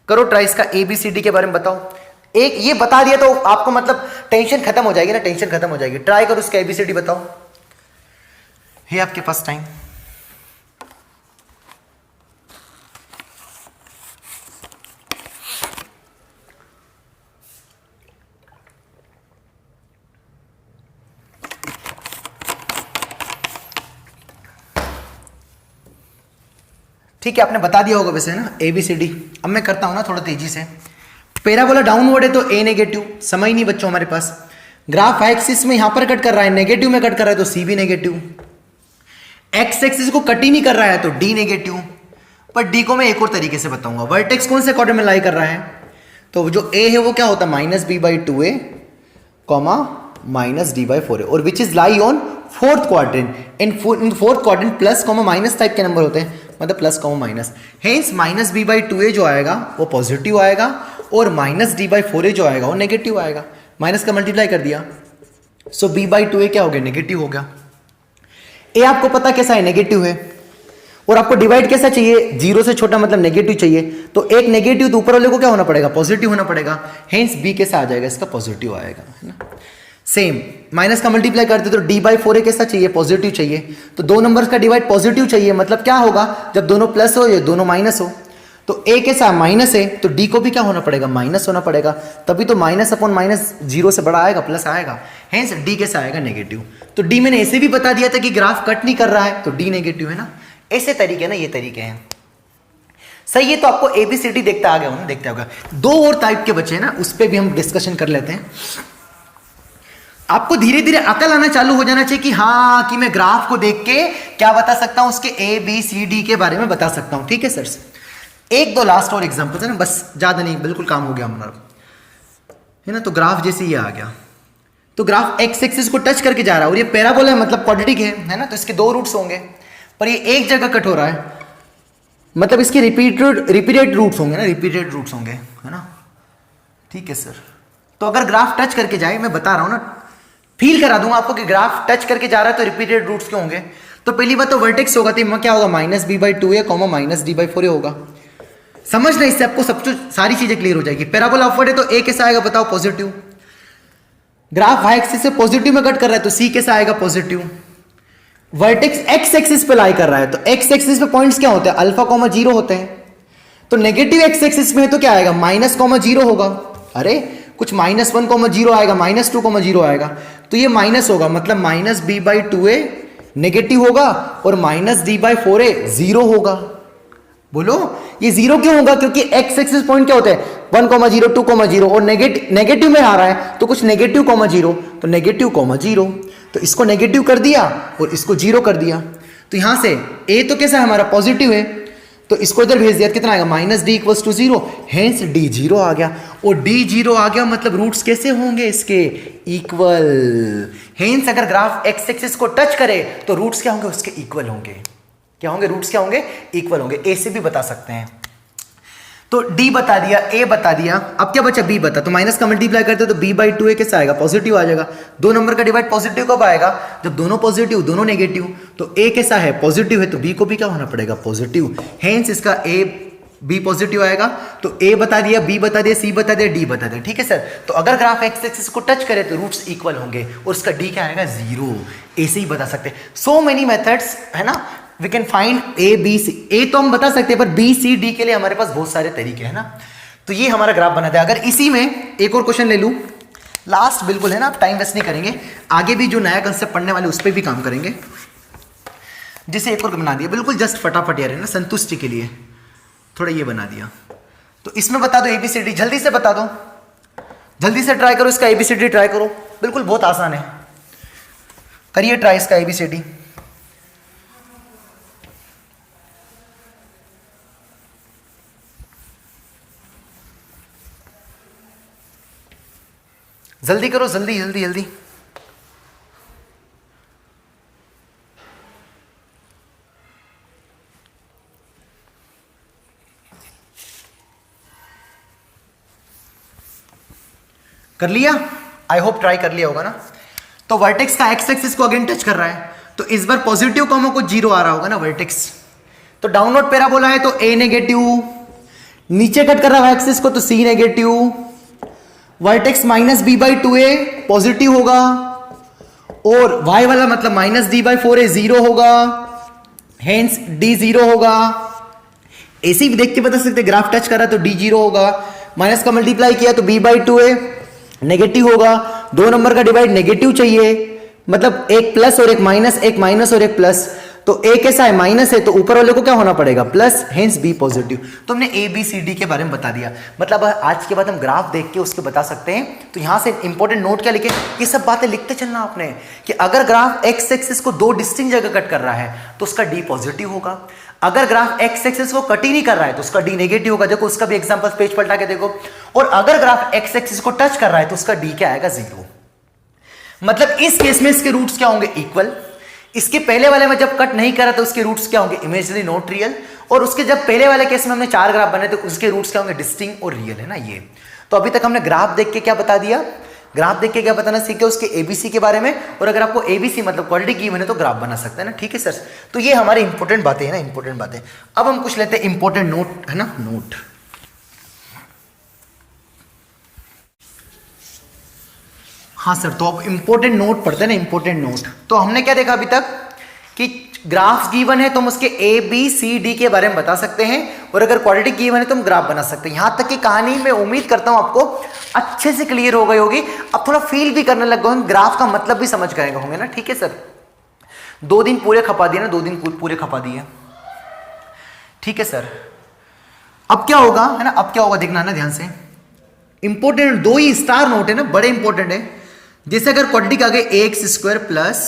करो ट्राई, इसका एबीसीडी के बारे में बताओ। एक ये बता दिया तो आपको मतलब टेंशन खत्म हो जाएगी ना, टेंशन खत्म हो जाएगी। ट्राई करो उसका एबीसीडी बताओ, है आपके पास टाइम। ठीक है, आपने बता दिया होगा वैसे, है ना, एबीसीडी। अब मैं करता हूं ना थोड़ा तेजी से। पैराबोला डाउनवर्ड है तो ए नेगेटिव, समय नहीं बच्चों हमारे पास। ग्राफ एक्सिस में यहां पर कट कर रहा है, नेगेटिव में कट कर रहा है तो सी भी नेगेटिव। एक्स एक्सिस को कट ही नहीं कर रहा है तो डी नेगेटिव। पर डी को मैं एक और तरीके से बताऊंगा। वर्टेक्स कौन से क्वाड्रेंट में लाई कर रहा है, तो जो ए है वो क्या होता है, minus b by two a comma minus d by four a, और which is lie on fourth quadrant. In fourth quadrant plus comma minus type के नंबर होते हैं, मतलब plus comma minus. Hence minus b by two a जो आएगा वो positive आएगा, और minus d by four a जो आएगा वो नेगेटिव आएगा। माइनस का मल्टीप्लाई कर दिया, सो बी बाई टू ए क्या हो गया, नेगेटिव हो गया। ए आपको पता कैसा है, नेगेटिव है, और आपको डिवाइड कैसा चाहिए, जीरो से छोटा मतलब नेगेटिव चाहिए, तो एक नेगेटिव तो ऊपर वाले को क्या होना पड़ेगा, पॉजिटिव होना पड़ेगा। हेंस बी कैसा आ जाएगा, इसका पॉजिटिव आएगा, है ना। सेम माइनस का मल्टीप्लाई करते तो डी बाई फोर ए कैसा चाहिए, पॉजिटिव चाहिए, तो दो नंबर्स का डिवाइड पॉजिटिव चाहिए, मतलब क्या होगा, जब दोनों प्लस हो या दोनों माइनस हो। तो ए कैसा माइनस है तो डी को भी क्या होना पड़ेगा, माइनस होना पड़ेगा, तभी तो माइनस अपॉन माइनस जीरो से बड़ा आएगा, प्लस आएगा। हेंस डी कैसा आएगा, नेगेटिव। तो डी मैंने ऐसे भी बता दिया था कि ग्राफ कट नहीं कर रहा है तो डी नेगेटिव, है ना। ऐसे तरीके ना, ये तरीके हैं सही है। तो आपको एबीसीडी देखते आ गया हो ना, देखते होगा। दो और टाइप के बच्चे हैं ना, उस पर भी हम डिस्कशन कर लेते हैं। आपको धीरे धीरे अकल आना चालू हो जाना चाहिए कि हाँ कि मैं ग्राफ को देख के क्या बता सकता हूं, उसके ए बी सी डी के बारे में बता सकता हूं। ठीक है सर, एक दो लास्ट और एग्जांपल्स है ना, बस ज्यादा नहीं, बिल्कुल काम हो गया हमारा, है ना। तो ग्राफ जैसे ये आ गया, तो ग्राफ एक्स एक्सिस को टच करके जा रहा है, और ये पैराबोला है मतलब क्वाड्रेटिक है ना, तो इसके दो रूट्स होंगे, पर ये एक जगह कट हो रहा है, मतलब इसके रिपीटेड रूट्स होंगे ना, रिपीटेड रूट्स होंगे, है ना। ठीक है सर, तो अगर ग्राफ टच करके जाए, मैं बता रहा हूं ना, फील करा दूंगा आपको कि ग्राफ टच करके जा रहा है तो रिपीटेड रूट्स क्यों होंगे। तो पहली बात तो वर्टेक्स होगा, तो क्या होगा, minus b by two a comma minus d by four a होगा। समझना, इससे आपको सब सारी चीजें क्लियर हो जाएगी। पैराबोला अपवर्ड है तो ए कैसा आएगा बताओ, पॉजिटिव। ग्राफ वाई एक्सिस से पॉजिटिव में कट कर रहा है तो सी कैसा आएगा, पॉजिटिव। वर्टेक्स एक्स एक्सिस पे लाई कर रहा है तो एक्स एक्सिस पे पॉइंट्स क्या होते हैं, अल्फा कॉमा जीरो होते हैं। तो नेगेटिव एक्स एक्सिस में है तो क्या आएगा, माइनस कॉमा जीरो होगा। अरे कुछ -1 कॉमा जीरो आएगा, -2 कॉमा जीरो आएगा, तो ये माइनस होगा, मतलब -b/2a नेगेटिव होगा और -d/4a जीरो होगा। बोलो ये जीरो क्यों होगा, क्योंकि एक्स एक्सिस पॉइंट क्या होते हैं, 1,0 2,0 और नेगेटिव में आ रहा है तो कुछ नेगेटिव कॉमा जीरो, तो नेगेटिव कॉमा जीरो, तो इसको नेगेटिव कर दिया और इसको जीरो कर दिया। तो यहां से ए तो कैसा है हमारा, पॉजिटिव है, तो इसको इधर भेज दिया, कितना आएगा, -d = 0, हेंस d 0 आ गया। और d 0 आ गया मतलब रूट्स कैसे होंगे इसके, इक्वल। हेंस अगर ग्राफ एक्स एक्सिस को टच करे तो रूट्स क्या होंगे, उसके इक्वल होंगे। क्या होंगे, रूट्स क्या होंगे, इक्वल होंगे। ए से भी बता सकते हैं। तो d बता दिया, a बता दिया, अब क्या बचा, b बता। तो माइनस का मल्टीप्लाई करते तो b/2a कैसा आएगा, पॉजिटिव आ जाएगा। दो नंबर का डिवाइड पॉजिटिव कब आएगा, जब दोनों पॉजिटिव दोनों नेगेटिव। तो a कैसा है, पॉजिटिव है, तो b को भी क्या होना पड़ेगा, पॉजिटिव। हेंस इसका a b पॉजिटिव आएगा। तो a बता दिया, b बता दिया, c बता दिया, d बता दिया, ठीक है सर। तो अगर ग्राफ एक्स एक्सिस को टच करे तो रूट्स इक्वल होंगे और उसका d क्या आएगा, 0। a से ही बता सकते हैं। सो मेनी मेथड्स है ना, we can find a b c. ए तो हम बता सकते हैं पर बी सी डी के लिए हमारे पास बहुत सारे तरीके हैं ना। तो ये हमारा ग्राफ बना था। अगर इसी में एक और क्वेश्चन ले लूं, लास्ट बिल्कुल है ना, टाइम वेस्ट नहीं करेंगे, आगे भी जो नया कंसेप्ट पढ़ने वाले उस पर भी काम करेंगे। जिसे एक और बना दिया बिल्कुल जस्ट फटाफट यार है ना, संतुष्टि के लिए थोड़ा ये बना दिया। तो इसमें बता दो एबीसीडी, जल्दी से बता दो, जल्दी से ट्राई करो इसका एबीसीडी ट्राई करो, बिल्कुल बहुत आसान है, करिए ट्राई इसका एबीसीडी। जल्दी करो, जल्दी जल्दी जल्दी। कर लिया, आई होप ट्राई कर लिया होगा ना। तो वर्टेक्स का एक्स एक्सिस को अगेन टच कर रहा है तो इस बार पॉजिटिव कॉमा को जीरो आ रहा होगा ना वर्टेक्स। तो डाउनवर्ड पैराबोला है तो ए नेगेटिव, नीचे कट कर रहा है एक्सिस को तो सी नेगेटिव, वर्टेक्स -b/2a पॉजिटिव होगा और y वाला मतलब -d/4a जीरो होगा, हेंस d 0 होगा। ऐसे भी देख के बता सकते ग्राफ टच कर रहा है तो d 0 होगा, माइनस का मल्टीप्लाई किया तो b/2a नेगेटिव होगा, दो नंबर का डिवाइड नेगेटिव चाहिए, मतलब एक प्लस और एक माइनस, एक माइनस और एक प्लस, तो a कैसा है, माइनस है, तो ऊपर वाले को क्या होना पड़ेगा, प्लस, हेंस b पॉजिटिव। तो हमने a b c d के बारे में बता दिया। मतलब आज के बाद हम ग्राफ देख के उसके बता सकते हैं। तो यहां से इंपॉर्टेंट नोट क्या लिखे, ये सब बातें लिखते चलना आपने, कि अगर ग्राफ एक्स एक्सिस को दो डिस्टिंक्ट जगह कट कर रहा है तो उसका d पॉजिटिव होगा। अगर ग्राफ एक्स एक्सिस को कट ही नहीं कर रहा है तो उसका d नेगेटिव होगा। देखो उसका भी एग्जांपल पेज पलटा के देखो। और अगर ग्राफ एक्स एक्सिस को टच कर रहा है तो उसका d क्या आएगा, 0। मतलब इस केस में इसके रूट्स क्या होंगे, इक्वल। इसके पहले वाले में जब कट नहीं करा तो उसके रूट्स क्या होंगे, इमेजिनरी नॉट रियल। और उसके जब पहले वाले केस में हमने 4 ग्राफ बने तो उसके रूट्स क्या होंगे, डिस्टिंक्ट और रियल, है ना ये। तो अभी तक हमने ग्राफ देख के क्या बता दिया, ग्राफ देख के क्या बताना सीखे, उसके एबीसी के बारे में। और अगर आपको एबीसी मतलब क्वालिटी गिवन है तो ग्राफ बना सकते हैं ना, ठीक है सर। तो ये हमारी इंपॉर्टेंट बातें हैं ना, इंपॉर्टेंट बातें। अब हम कुछ लेते हैं इंपॉर्टेंट नोट, है ना, नोट। हाँ सर, तो अब इंपॉर्टेंट नोट पढ़ते हैं ना, इंपॉर्टेंट नोट। तो हमने क्या देखा अभी तक कि ग्राफ्स गिवन है तो हम उसके ए बी सी डी के बारे में बता सकते हैं, और अगर क्वालिटी गिवन है तो हम ग्राफ बना सकते हैं। यहां तक की कहानी मैं उम्मीद करता हूं आपको अच्छे से क्लियर हो गई होगी। अब थोड़ा फील भी करने लग गए, ग्राफ का मतलब भी समझ गए होंगे ना, ठीक है सर। 2 दिन पूरे खपा दिए ना, 2 दिन पूरे खपा दिए, ठीक है सर। अब क्या होगा, है ना, अब क्या होगा देखना ना ध्यान से। इंपॉर्टेंट 2 ही स्टार नोट है ना, बड़े इंपॉर्टेंट है। जैसे अगर क्वाड्रेटिक आ गए ax² plus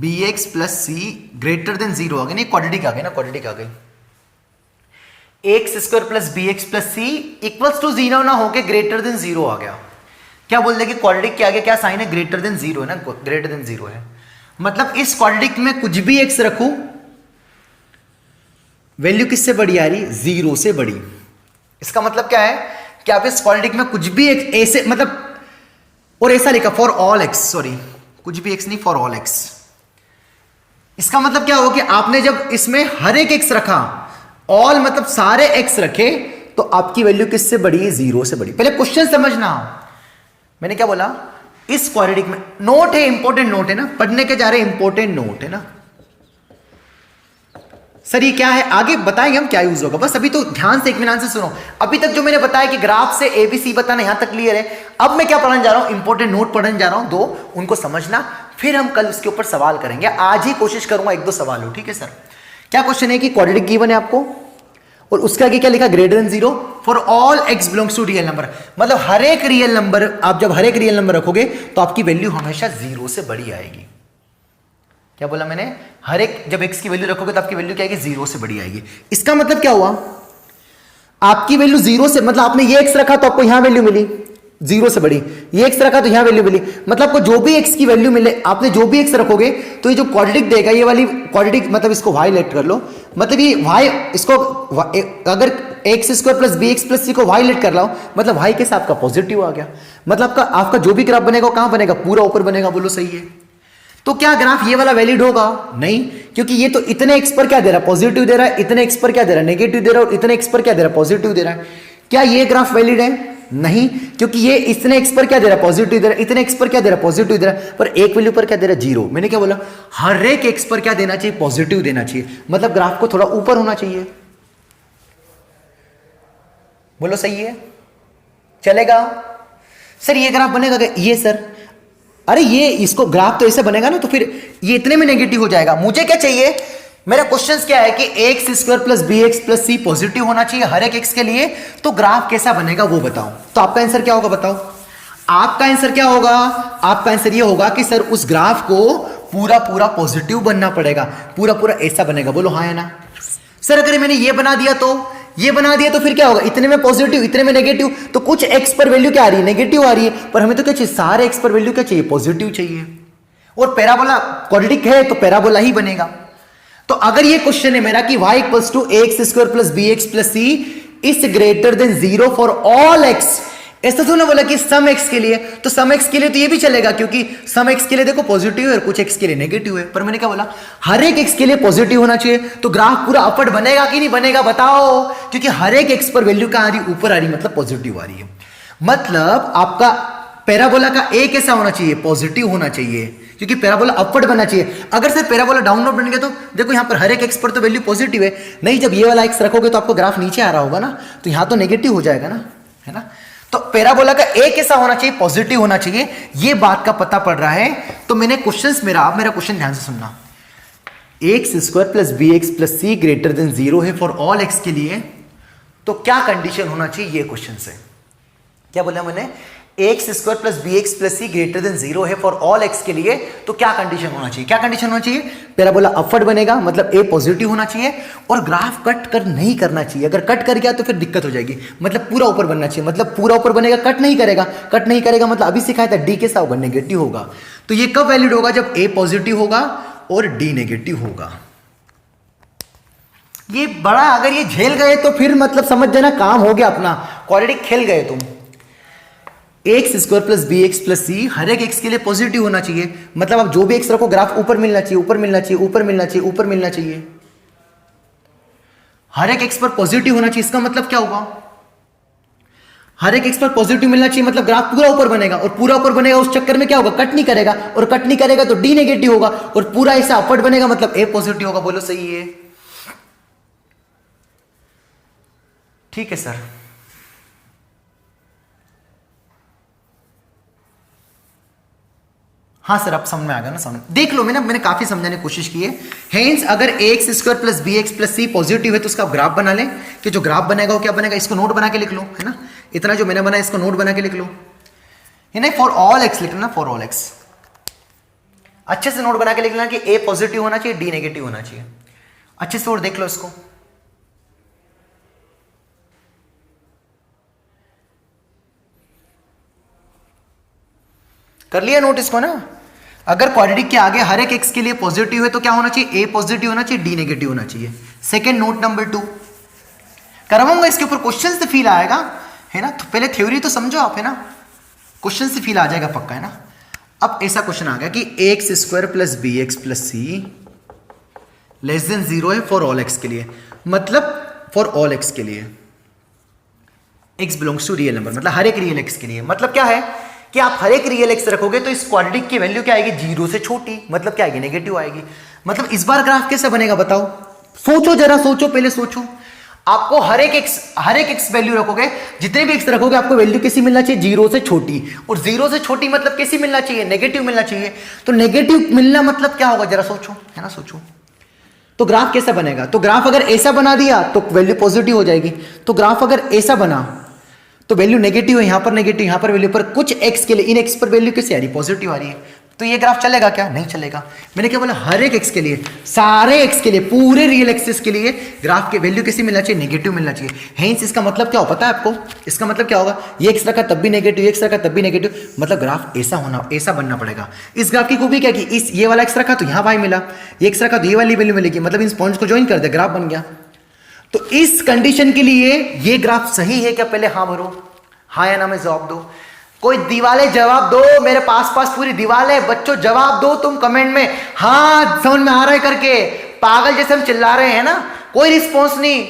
bx plus c greater than 0 आ गए, नहीं क्वाड्रेटिक आ गए ना, क्वाड्रेटिक आ गई, ax² plus bx plus c equals to 0 ना होके ग्रेटर देन 0 आ गया। क्या बोल रहे कि क्वाड्रेटिक के आगे क्या साइन है, ग्रेटर देन 0 है ना, ग्रेटर देन 0 है। मतलब इस क्वाड्रेटिक में कुछ भी x रखूं, वैल्यू किससे बड़ी आ रही, 0 से बड़ी। इसका मतलब क्या है कि आप इस क्वाड्रेटिक में कुछ भी एक ऐसे मतलब, और ऐसा लिखा फॉर ऑल एक्स, सॉरी कुछ भी एक्स नहीं, फॉर ऑल एक्स। इसका मतलब क्या होगा कि आपने जब इसमें हर एक एक्स रखा, ऑल मतलब सारे एक्स रखे तो आपकी वैल्यू किससे बड़ी है? 0 से बड़ी। पहले क्वेश्चन समझना, मैंने क्या बोला, इस क्वाड्रेटिक में नोट है, इंपॉर्टेंट नोट है ना, पढ़ने के जा रहे इंपॉर्टेंट नोट है ना सर। ये क्या है आगे बताएंगे हम क्या यूज होगा, बस अभी तो ध्यान से इत्मीनान से सुनो। अभी तक जो मैंने बताया कि ग्राफ से एबीसी बताना यहां तक क्लियर है। अब मैं क्या पढ़ने जा रहा हूं, इंपॉर्टेंट नोट पढ़ने जा रहा हूं 2, उनको समझना, फिर हम कल उसके ऊपर सवाल करेंगे। आज ही कोशिश करूंगा 1-2 सवाल हो, ठीक है सर। क्या क्वेश्चन है कि क्वाड्रेटिक गिवन है आपको और उसके आगे क्या लिखा, greater than 0 for all x belongs to real number. मतलब हर एक रियल नंबर, आप जब हर एक रियल नंबर रखोगे तो आपकी वैल्यू हमेशा 0 से बड़ी आएगी। क्या बोला मैंने, हर एक जब x की वैल्यू रखोगे तो आपकी वैल्यू क्या आएगी, 0 से बड़ी आएगी। इसका मतलब क्या हुआ, आपकी वैल्यू 0 से, मतलब आपने ये x रखा तो आपको यहां वैल्यू मिली 0 से बड़ी, ये x रखा तो यहां वैल्यू मिली। मतलब आपको जो भी x की वैल्यू मिले, आपने जो भी x रखोगे तो ये जो क्वाड्रेटिक देगा, ये वाली क्वाड्रेटिक, मतलब इसको y लेट कर लो, मतलब ये y, इसको अगर x² plus bx plus c को y लेट कर लो, मतलब y के साथ आपका पॉजिटिव आ गया। मतलब आपका जो भी ग्राफ बनेगा कहां बनेगा, पूरा ऊपर बनेगा। बोलो सही है। तो क्या ग्राफ ये वाला वैलिड होगा? नहीं, क्योंकि ये तो इतने x पर क्या दे रहा है, पॉजिटिव दे रहा है, इतने x पर क्या दे रहा है, नेगेटिव दे रहा है, और इतने x पर क्या दे रहा है, पॉजिटिव दे रहा है। क्या ये ग्राफ वैलिड है? नहीं, क्योंकि ये इतने x पर क्या दे रहा है, पॉजिटिव दे रहा है, इतने x पर क्या दे रहा है, पॉजिटिव दे रहा है, पर एक वैल्यू पर क्या दे रहा है, 0। मैंने क्या बोला, हर एक x पर क्या देना चाहिए, पॉजिटिव देना चाहिए। मतलब ग्राफ को थोड़ा ऊपर होना चाहिए। बोलो सही है, चलेगा सर। ये ग्राफ बनेगा क्या? ये सर, अरे ये इसको ग्राफ तो ऐसे बनेगा ना, तो फिर ये इतने में नेगेटिव हो जाएगा। मुझे क्या चाहिए, मेरा क्वेश्चन क्या है कि x² plus bx plus c positive होना चाहिए हर एक x के लिए। तो ग्राफ कैसा बनेगा वो बताओ। तो आपका आंसर क्या होगा बताओ, आपका आंसर क्या होगा? आपका आंसर ये होगा कि सर उस ग्राफ को पूरा पूरा पॉजिटिव बनना पड़ेगा, पूरा पूरा ऐसा बनेगा। बोलो हाँ या ना। सर अगर मैंने ये बना दिया तो फिर क्या होगा, इतने में पॉजिटिव इतने में नेगेटिव, तो कुछ x पर वैल्यू क्या आ रही है, नेगेटिव आ रही है, पर हमें तो क्या चाहिए, सारे x पर वैल्यू क्या चाहिए, पॉजिटिव चाहिए। और पैराबोला क्वाड्रेटिक है तो पैराबोला ही बनेगा। तो अगर ये क्वेश्चन है मेरा कि y equals to x² plus bx plus c is greater than 0 for all x, ऐसा तो ना बोला कि सम x के लिए, तो सम x के लिए तो ये भी चलेगा, क्योंकि सम x के लिए देखो पॉजिटिव है और कुछ x के लिए नेगेटिव है। पर मैंने क्या बोला, हर एक x के लिए पॉजिटिव होना चाहिए। तो ग्राफ पूरा अपवर्ड बनेगा कि नहीं बनेगा बताओ, क्योंकि हर एक x पर वैल्यू कहां आ रही, ऊपर आ रही, मतलब पॉजिटिव आ रही है। मतलब आपका पैराबोला का a कैसा होना चाहिए, पॉजिटिव होना चाहिए, क्योंकि पैराबोला अपवर्ड बनना चाहिए। अगर सिर्फ पैराबोला डाउनवर्ड बन गया तो देखो यहां पर हर एक x पर तो वैल्यू पॉजिटिव है, नहीं जब ये वाला x रखोगे तो आपको ग्राफ नीचे आ रहा होगा ना, तो यहां तो नेगेटिव हो जाएगा ना, है ना। तो पैराबोला का a कैसा होना चाहिए, पॉजिटिव होना चाहिए। ये बात का पता पड़ रहा है। तो मैंने क्वेश्चंस मेरा क्वेश्चन ध्यान से सुनना, x² plus bx plus c greater than 0 है फॉर ऑल x के लिए, तो क्या कंडीशन होना चाहिए, ये क्वेश्चन से क्या बोला मैंने, x² plus bx plus c greater than 0 है फॉर ऑल x के लिए, तो क्या कंडीशन होना चाहिए, क्या कंडीशन होना चाहिए, पैराबोला अपवर्ड बनेगा, मतलब a पॉजिटिव होना चाहिए, और ग्राफ कट कर नहीं करना चाहिए। अगर कट कर गया तो फिर दिक्कत हो जाएगी, मतलब पूरा ऊपर बनना चाहिए, मतलब पूरा ऊपर बनेगा, कट नहीं करेगा, मतलब अभी सिखाया था d कैसा होगा, नेगेटिव होगा। तो ये कब वैलिड होगा, जब a पॉजिटिव होगा और d नेगेटिव होगा। ये बड़ा अगर ये झेल गए तो फिर मतलब समझ जाना काम हो गया अपना, क्वाड्रेटिक खेल गए तुम। x² plus bx plus c हर एक x के लिए पॉजिटिव होना चाहिए, मतलब आप जो भी x रखो ग्राफ ऊपर मिलना चाहिए, ऊपर मिलना चाहिए, ऊपर मिलना चाहिए, ऊपर मिलना चाहिए, हर एक x पर पॉजिटिव होना चाहिए। इसका मतलब क्या होगा, हर एक x पर पॉजिटिव मिलना चाहिए, मतलब ग्राफ पूरा ऊपर बनेगा, और पूरा ऊपर बनेगा उस चक्कर में क्या होगा, कट नहीं करेगा, और कट नहीं करेगा तो d नेगेटिव होगा, और पूरा ऐसा अपवर्ड बनेगा, मतलब a पॉजिटिव होगा। बोलो सही है, ठीक है सर। हाँ सर आप समझ में आ गया ना, समझ देख लो, मैंने काफी समझाने की कोशिश की है। हेंस अगर x² plus bx plus c positive है तो उसका ग्राफ बना ले, कि जो ग्राफ बनेगा वो क्या बनेगा, इसको नोट बना के लिख लो, है ना, इतना जो मैंने बनाया इसको नोट बना के लिख लो, है ना, फॉर ऑल x लिखना, फॉर ऑल x अच्छे से नोट बना के लिखना कि a पॉजिटिव होना चाहिए, d नेगेटिव होना चाहिए, अच्छे से और देख लो इसको। कर लिया नोट इसको ना। अगर क्वाड्रेटिक के आगे हर एक x के लिए पॉजिटिव है तो क्या होना चाहिए, a पॉजिटिव होना चाहिए, d नेगेटिव होना चाहिए। सेकंड नोट नंबर 2 करवाऊंगा, इसके ऊपर क्वेश्चन से फील आएगा, है ना, तो पहले थ्योरी तो समझो आप, है ना, क्वेश्चन से फील आ जाएगा पक्का, है ना। अब ऐसा क्वेश्चन आ गया कि x² plus bx plus c less than 0 है फॉर ऑल x के लिए, मतलब फॉर ऑल एक्स के लिए, x belongs to real number, मतलब हर एक रियल एक्स के लिए। मतलब क्या है कि आप हर एक रियल एक्स रखोगे तो इस क्वाड्रेटिक की वैल्यू क्या आएगी, जीरो से छोटी, मतलब क्या आएगी, नेगेटिव आएगी। मतलब इस बार ग्राफ कैसे बनेगा बताओ, सोचो जरा, सोचो पहले सोचो। आपको हर एक एक्स वैल्यू रखोगे, जितने भी एक्स रखोगे आपको वैल्यू कैसी मिलना चाहिए, जीरो से छोटी, और जीरो से छोटी मतलब कैसी मिलना चाहिए, नेगेटिव मिलना चाहिए। तो नेगेटिव मिलना मतलब क्या होगा, जरा सोचो, है ना, सोचो। तो ग्राफ कैसा बनेगा, तो ग्राफ अगर ऐसा बना दिया तो वैल्यू पॉजिटिव हो जाएगी, तो ग्राफ अगर ऐसा बना तो वैल्यू नेगेटिव है, यहां पर नेगेटिव, यहां पर वैल्यू, पर कुछ एक्स के लिए इन एक्स पर वैल्यू कैसे आ रही है, पॉजिटिव आ रही है। तो ये ग्राफ चलेगा क्या, नहीं चलेगा। मैंने क्या बोला, हर एक एक्स के लिए, सारे एक्स के लिए, पूरे रियल एक्सिस के लिए ग्राफ के वैल्यू कैसी मिलना चाहिए, नेगेटिव मिलना चाहिए। हेंस इसका मतलब क्या हो पता है आपको, इसका मतलब क्या होगा, ये एक्स रखा तब भी नेगेटिव, एक्स रखा तब भी नेगेटिव, मतलब ग्राफ ऐसा होना, ऐसा बनना पड़ेगा। इस ग्राफ की खूबी क्या कि इस ये वाला एक्स रखा तो यहां वाई मिला, ये एक्स रखा तो ये वाली वैल्यू मिलेगी, मतलब इन पॉइंट्स को ज्वाइन कर दे, ग्राफ बन गया। तो इस कंडीशन के लिए ये ग्राफ सही है क्या, पहले हाँ भरो, हाँ या ना में जवाब दो। कोई दीवाले जवाब दो, मेरे पास पूरी दीवाल है, बच्चों जवाब दो तुम कमेंट में, हाँ समझ में आ रहा है करके। पागल जैसे हम चिल्ला रहे हैं ना, कोई रिस्पॉन्स नहीं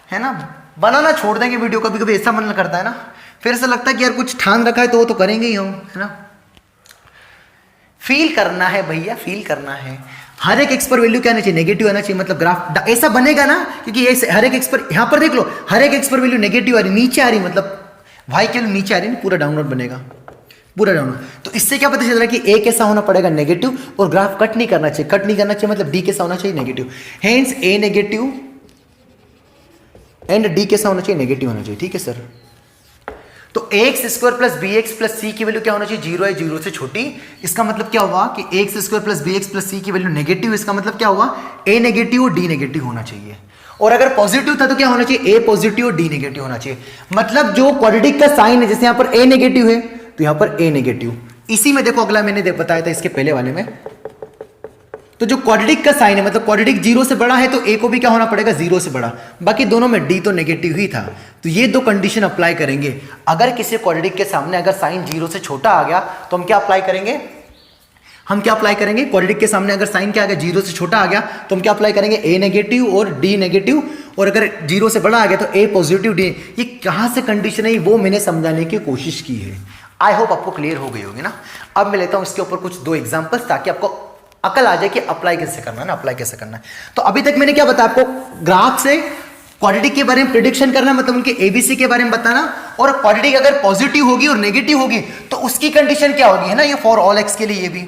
है ना, बनाना छोड़ देंगे वीडियो। कभी कभी ऐसा मन करता है ना, फिर ऐसा लगता है कि यार कुछ ठान रखा है तो वो तो करेंगे ही हम, है ना। फील करना है भैया, फील करना है। हर एक एक्स पर वैल्यू क्या आना चाहिए, नेगेटिव आना चाहिए, मतलब ग्राफ ऐसा बनेगा ना, क्योंकि हर एक एक्स पर, यहां पर देख लो, हर एक एक्स पर वैल्यू नेगेटिव आ रही, नीचे आ रही, मतलब वाई केवल नीचे आ रही है, पूरा डाउनवर्ड बनेगा, पूरा डाउनवर्ड। तो इससे क्या पता चल रहा है कि ए कैसा होना पड़ेगा, नेगेटिव, और ग्राफ कट नहीं करना चाहिए, कट नहीं करना चाहिए, मतलब डी कैसा होना चाहिए, negative. Hence A negative and D कैसा होना चाहिए, नेगेटिव होना चाहिए, ठीक है सर। तो x square plus b x plus c की वैल्यू क्या होना चाहिए, जीरो है, जीरो से छोटी। इसका मतलब क्या हुआ कि x square plus b x plus c की वैल्यू नेगेटिव, इसका मतलब क्या हुआ, ए नेगेटिव और डी नेगेटिव होना चाहिए। और अगर पॉजिटिव था तो क्या होना चाहिए, ए पॉजिटिव और डी नेगेटिव होना चाहिए। मतलब जो क्वाड्रेटिक का साइन है, जैसे यहां पर ए नेगेटिव है तो यहां पर ए नेगेटिव, इसी में देखो अगला मैंने बताया था इसके पहले वाले में, तो जो क्वाड्रेटिक का साइन है, मतलब क्वाड्रेटिक जीरो से बड़ा है तो ए को भी क्या होना पड़ेगा, जीरो से बड़ा। बाकी दोनों में डी तो नेगेटिव ही था, तो ये दो कंडीशन अप्लाई करेंगे। अगर किसी क्वाड्रेटिक के सामने अगर साइन जीरो से छोटा आ गया तो हम क्या अप्लाई करेंगे, हम क्या अप्लाई करेंगे, क्वाड्रेटिक के सामने अगर साइन क्या आ गया, जीरो से छोटा आ गया तो हम क्या अप्लाई करेंगे, ए नेगेटिव और डी नेगेटिव, और अगर जीरो से बड़ा आ गया तो ए पॉजिटिव डी। ये कहां से कंडीशन है वो मैंने समझाने की कोशिश की है। आई होप आपको क्लियर हो गई होगी ना। अब मैं लेता हूं इसके ऊपर कुछ दो एग्जांपल्स ताकि आपको अकल आ जाए कि अप्लाई कैसे करना है ना, अप्लाई कैसे करना है। तो अभी तक मैंने क्या बताया आपको, ग्राफ से क्वाड्रेटिक के बारे में प्रिडिक्शन करना, मतलब उनके एबीसी के बारे में बताना, और क्वाड्रेटिक अगर पॉजिटिव होगी और नेगेटिव होगी तो उसकी कंडीशन क्या होगी, है ना। ये फॉर ऑल एक्स के लिए, ये भी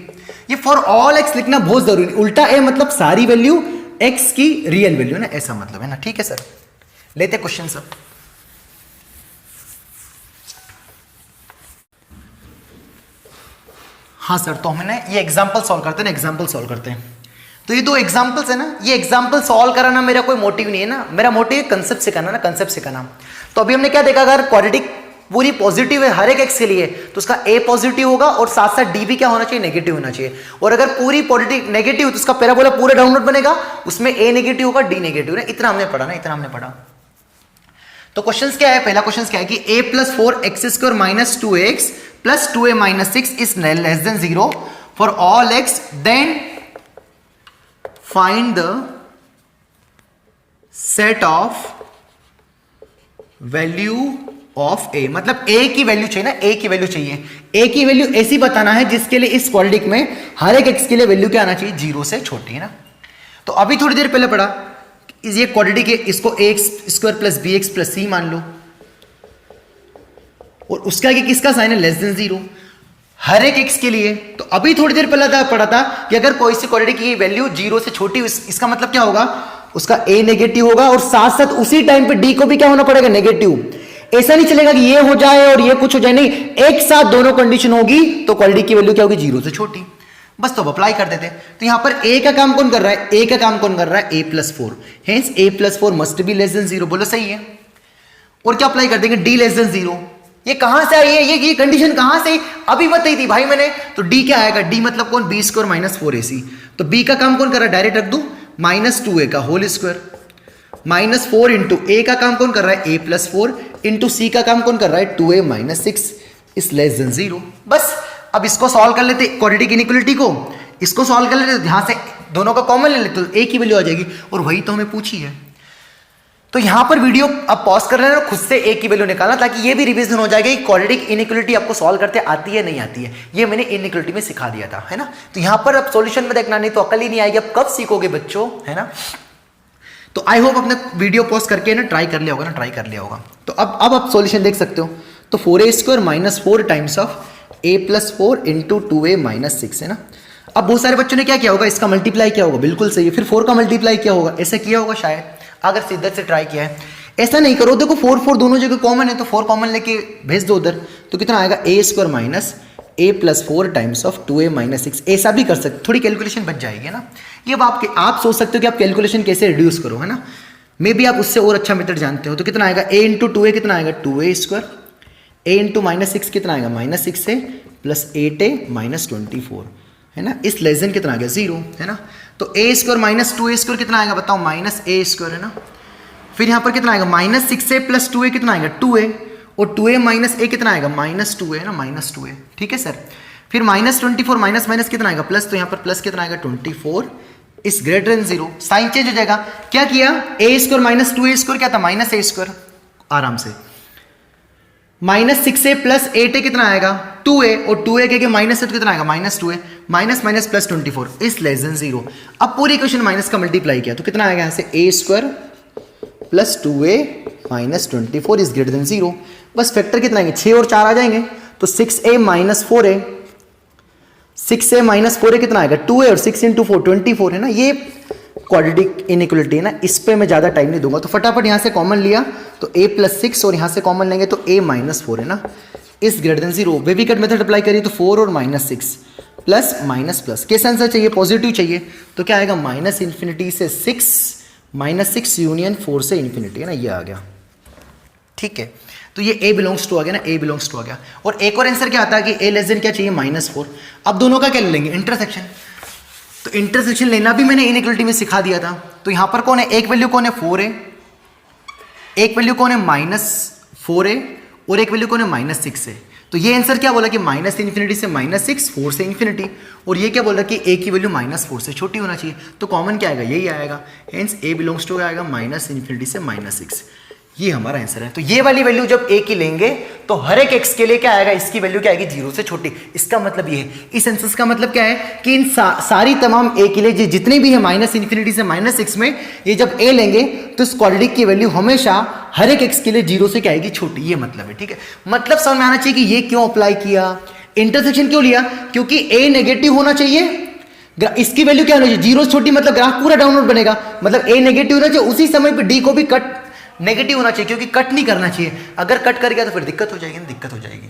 ये फॉर ऑल एक्स लिखना बहुत जरूरी। उल्टा ए मतलब सारी वैल्यू एक्स की रियल वैल्यू ना, ऐसा मतलब है ना, ठीक है सर। लेते क्वेश्चन सर। हाँ सर, तो हमने ये एग्जांपल सॉल्व करते हैं ना, एग्जांपल सॉल्व करते हैं। तो ये दो एग्जांपल्स है ना, ये एग्जांपल सॉल्व कराना मेरा कोई मोटिव नहीं है ना, मेरा मोटिव है कंसेप्ट सिखाना ना, कंसेप्ट सिखाना। तो अभी हमने क्या देखा, अगर क्वाड्रेटिक पूरी पॉजिटिव है हर एक एक्स के लिए तो उसका ए पॉजिटिव होगा और साथ साथ डी भी क्या होना चाहिए, नेगेटिव होना चाहिए। और अगर पूरी पॉजिटिव नेगेटिव तो उसका पैराबोला पूरा डाउनवर्ड बनेगा, उसमें ए नेगेटिव होगा, डी नेगेटिव। इतना हमने पढ़ा ना, इतना हमने पढ़ा। तो क्वेश्चन क्या है, पहला क्वेश्चन क्या है कि a plus 4x² minus 2x plus 2a minus 6 is less than 0 for all x, then find the set of value of a। मतलब a की वैल्यू चाहिए ना, a की वैल्यू चाहिए। a की वैल्यू ऐसी बताना है जिसके लिए इस क्वाड्रेटिक में हर एक x के लिए वैल्यू क्या आना चाहिए, 0 से छोटी, है ना। तो अभी थोड़ी देर पहले पढ़ा, ये क्वाड्रेटिक है, इसको ax² plus bx plus c मान लो, और उसका आगे किसका साइन है, लेस देन 0 हर एक x के लिए। तो अभी थोड़ी देर पहले पढ़ा था कि अगर कोई सी क्वाड्रेटिक की वैल्यू 0 से छोटी, इसका मतलब क्या होगा, उसका a नेगेटिव होगा और साथ साथ उसी टाइम पे d को भी क्या होना पड़ेगा, नेगेटिव। ऐसा नहीं चलेगा कि ये हो जाए और ये कुछ हो जाए, नहीं, एक साथ दोनों कंडीशन होगी तो क्वाड्रेटिक की वैल्यू क्या होगी, 0 से छोटी। बस तो अप्लाई कर देते। तो यहां पर a का काम कौन कर रहा है, a का काम कौन कर रहा है, a plus 4, hence a plus 4 must be less than 0। बोलो सही है। और क्या अप्लाई कर देंगे, d लेस देन 0। ये कहां से आई है, ये कंडीशन कहां से अभी बताई थी भाई मैंने। तो d क्या आएगा, d मतलब कौन, b² माइनस 4ac। तो b का काम कौन कर रहा है, डायरेक्ट रख दू, माइनस 2a का whole square minus 4 into a का काम कौन कर रहा है, a प्लस 4 इंटू c का काम कौन कर रहा है, 2a minus 6 is less than 0। बस अब इसको सॉल्व कर लेते, क्वाड्रेटिक इनइक्वालिटी को इसको सॉल्व कर लेते, यहां से दोनों का कॉमन ले लेते तो a की वैल्यू आ जाएगी, और वही तो हमें पूछी है। तो यहां पर वीडियो अब पॉज कर रहे हैं और खुद से ए की वैल्यू निकालना, ताकि ये भी रिवीजन हो जाएगा कि क्वाड्रेटिक इनइक्वालिटी आपको सॉल्व करते आती है नहीं आती है। ये मैंने इनइक्वालिटी में सिखा दिया था, है ना। तो यहां पर अब सॉल्यूशन में देखना, नहीं तो अकल ही नहीं आएगी। अब कब सीखोगे बच्चों, है ना। तो आई होप अपने वीडियो पॉज करके ना ट्राई कर लिया होगा तो अब आप सॉल्यूशन देख सकते हो। तो 4a² minus 4 times of a plus 4 into 2a minus 6, है ना। अब बहुत सारे बच्चों ने क्या किया होगा, इसका मल्टीप्लाई किया होगा, बिल्कुल सही है। फिर 4 का मल्टीप्लाई किया होगा, ऐसे किया होगा शायद, अगर सीधे से ट्राई किया है। ऐसा नहीं करो, देखो 4 दोनों जगह कॉमन है, तो 4 कॉमन लेके भेज दो उधर। तो कितना आएगा, a² minus a plus 4 times of 2a minus 6। ऐसा भी कर सकते, थोड़ी कैलकुलेशन बच जाएगी ना। ये अब आप सोच सकते हो कि आप कैलकुलेशन कैसे रिड्यूस करो, है ना। मे बी आप उससे और अच्छा मेथड जानते हो। तो कितना आएगा, a इंटू 2a कितना आएगा, 2a²। a इंटू माइनस 6 कितना आएगा, minus 6a plus 8a minus 24, है ना। इस लेस देन कितना आ गया, 0, है ना। तो a² माइनस 2a² कितना आएगा बताओ, माइनस a², है ना। फिर यहाँ पर कितना आएगा, माइनस 6a प्लस 2a कितना आएगा, 2a, और 2a माइनस a कितना आएगा, माइनस 2a, है ना, माइनस 2a, ठीक है सर। फिर माइनस 24 माइनस माइनस कितना आएगा, प्लस, तो यहाँ पर प्लस कितना आएगा, 24 is greater than 0। Sign change हो जाएगा। क्या किया, a² माइनस 2a² क्या था, माइनस a², आराम से। माइनस 6a प्लस 8a कितना आएगा, 2a, और 2a के माइनस से तो कितना आएगा, minus 2a, minus minus plus 24 is less than 0। अब पूरी इक्वेशन माइनस का मल्टीप्लाई किया तो कितना आएगा, यहाँ से a² plus 2a minus 24 is greater than 0। बस फैक्टर कितना आएंगे, 6 और 4 आ जाएंगे, तो 6a minus 4a, 6a minus 4a कितना आएगा, 2a, और 6 इंटू 4 24, है ना। ये क्वाड्रेटिक इनइक्वालिटी है ना, इस पे मैं ज़्यादा टाइम नहीं दूंगा। तो फटाफट यहाँ से कॉमन लिया तो a प्लस 6, और यहाँ से कॉमन लेंगे तो a माइनस 4, है ना, is greater than 0। Baby cut method apply करिए तो 4 और माइनस 6 प्लस माइनस प्लस, कैसा आंसर चाहिए, पॉजिटिव चाहिए। तो क्या आएगा, माइनस इन्फिनिटी से 6, माइनस 6 यूनियन 4 से इन्फिनिटी, है ना, ये आ गया, ठीक है। तो ये a बिलोंग्स टू आ गया ना, a बिलोंग्स टू आ गया। और एक और आंसर क्या आता है कि a लेस देन क्या चाहिए, माइनस 4। अब दोनों का क्या ले लेंगे, इंटरसेक्शन। तो इंटरसेक्शन लेना भी मैंने इनइक्वालिटी में सिखा दिया था। तो यहां पर कौन है, एक वैल्यू कौन है, 4a, एक वैल्यू कौन है, माइनस 4a, और एक वैल्यू कौन है, माइनस 6a। तो ये आंसर क्या बोला कि माइनस इन्फिनिटी से माइनस 6, 4 से इन्फिनिटी, और ये क्या बोल रहा है कि a की वैल्यू माइनस 4 से छोटी होना चाहिए। तो कॉमन क्या आएगा, यही आएगा, हेंस a बिलोंग्स टू आएगा माइनस इन्फिनिटी से माइनस 6। ये हमारा आंसर है। तो ये वाली वैल्यू जब a की लेंगे तो हर एक x के लिए क्या आएगा, इसकी वैल्यू क्या आएगी, 0 से छोटी। इसका मतलब ये है, इस आंसर का मतलब क्या है कि इन सारी तमाम a के लिए जितनी भी है माइनस इन्फिनिटी से माइनस 6 में, ये जब a लेंगे तो इस क्वाड्रेटिक की वैल्यू हमेशा हर एक x के लिए 0 से क्या आएगी, छोटी। ये मतलब है, ठीक है। मतलब समझ में आना चाहिए कि ये क्यों अप्लाई किया, इंटरसेक्शन क्यों लिया, क्योंकि a नेगेटिव होना चाहिए, इसकी वैल्यू क्या होनी चाहिए, 0 से छोटी, मतलब ग्राफ पूरा डाउनवर्ड बनेगा, मतलब a नेगेटिव होना चाहिए, उसी समय पर d को भी कट नेगेटिव होना चाहिए, क्योंकि कट नहीं करना चाहिए। अगर कट कर गया तो फिर दिक्कत हो जाएगी ना, दिक्कत हो जाएगी।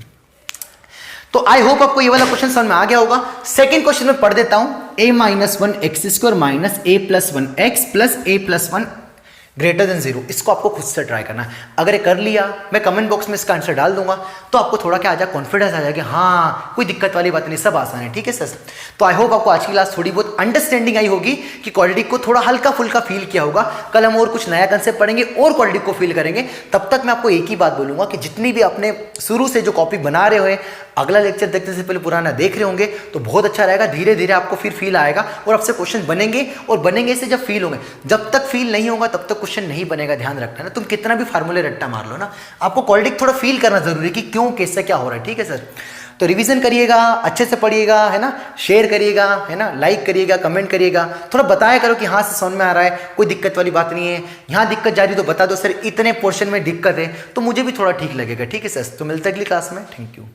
तो आई होप आपको ये वाला क्वेश्चन समझ में आ गया होगा। सेकंड क्वेश्चन में पढ़ देता हूं, a minus 1x² minus a plus 1x plus a plus 1 greater than 0। इसको आपको खुद से ट्राई करना है। अगर ये कर लिया, मैं कमेंट बॉक्स में इसका आंसर डाल दूंगा, तो आपको थोड़ा क्या आ जाए, कॉन्फिडेंस आ जाएगा, हाँ कोई दिक्कत वाली बात नहीं, सब आसान है, ठीक है सर। तो आई होप आपको आज की क्लास थोड़ी बहुत अंडरस्टैंडिंग आई होगी, कि क्वाड्रेटिक को थोड़ा हल्का फुल्का फील किया होगा। कल हम और कुछ नया कंसेप्ट पढ़ेंगे और क्वाड्रेटिक को फील करेंगे। तब तक मैं आपको एक ही बात बोलूंगा कि जितनी भी अपने शुरू से जो कॉपी बना रहे हो, अगला लेक्चर देखने से पहले पुराना देख रहे होंगे तो बहुत अच्छा रहेगा। धीरे धीरे आपको फिर फील आएगा और आपसे क्वेश्चन बनेंगे, और बनेंगे से जब फील होंगे। जब तक फील नहीं होगा तब तक क्वेश्चन नहीं बनेगा, ध्यान रखना ना। तुम कितना भी फार्मूले रट्टा मार लो ना, आपको क्वाड्रेटिक थोड़ा फील करना जरूरी है कि क्यों, कैसे, क्या हो रहा है, ठीक है सर। तो रिवीजन करिएगा, अच्छे से पढ़िएगा, है ना, शेयर करिएगा, है ना, लाइक करिएगा, कमेंट करिएगा, थोड़ा बताया करो कि हाँ से समझ में आ रहा है, कोई दिक्कत वाली बात नहीं है। यहाँ दिक्कत जा रही तो बता दो सर, इतने पोर्शन में दिक्कत है, तो मुझे भी थोड़ा ठीक लगेगा, ठीक है सर। तो मिलते हैं अगली क्लास में, थैंक यू।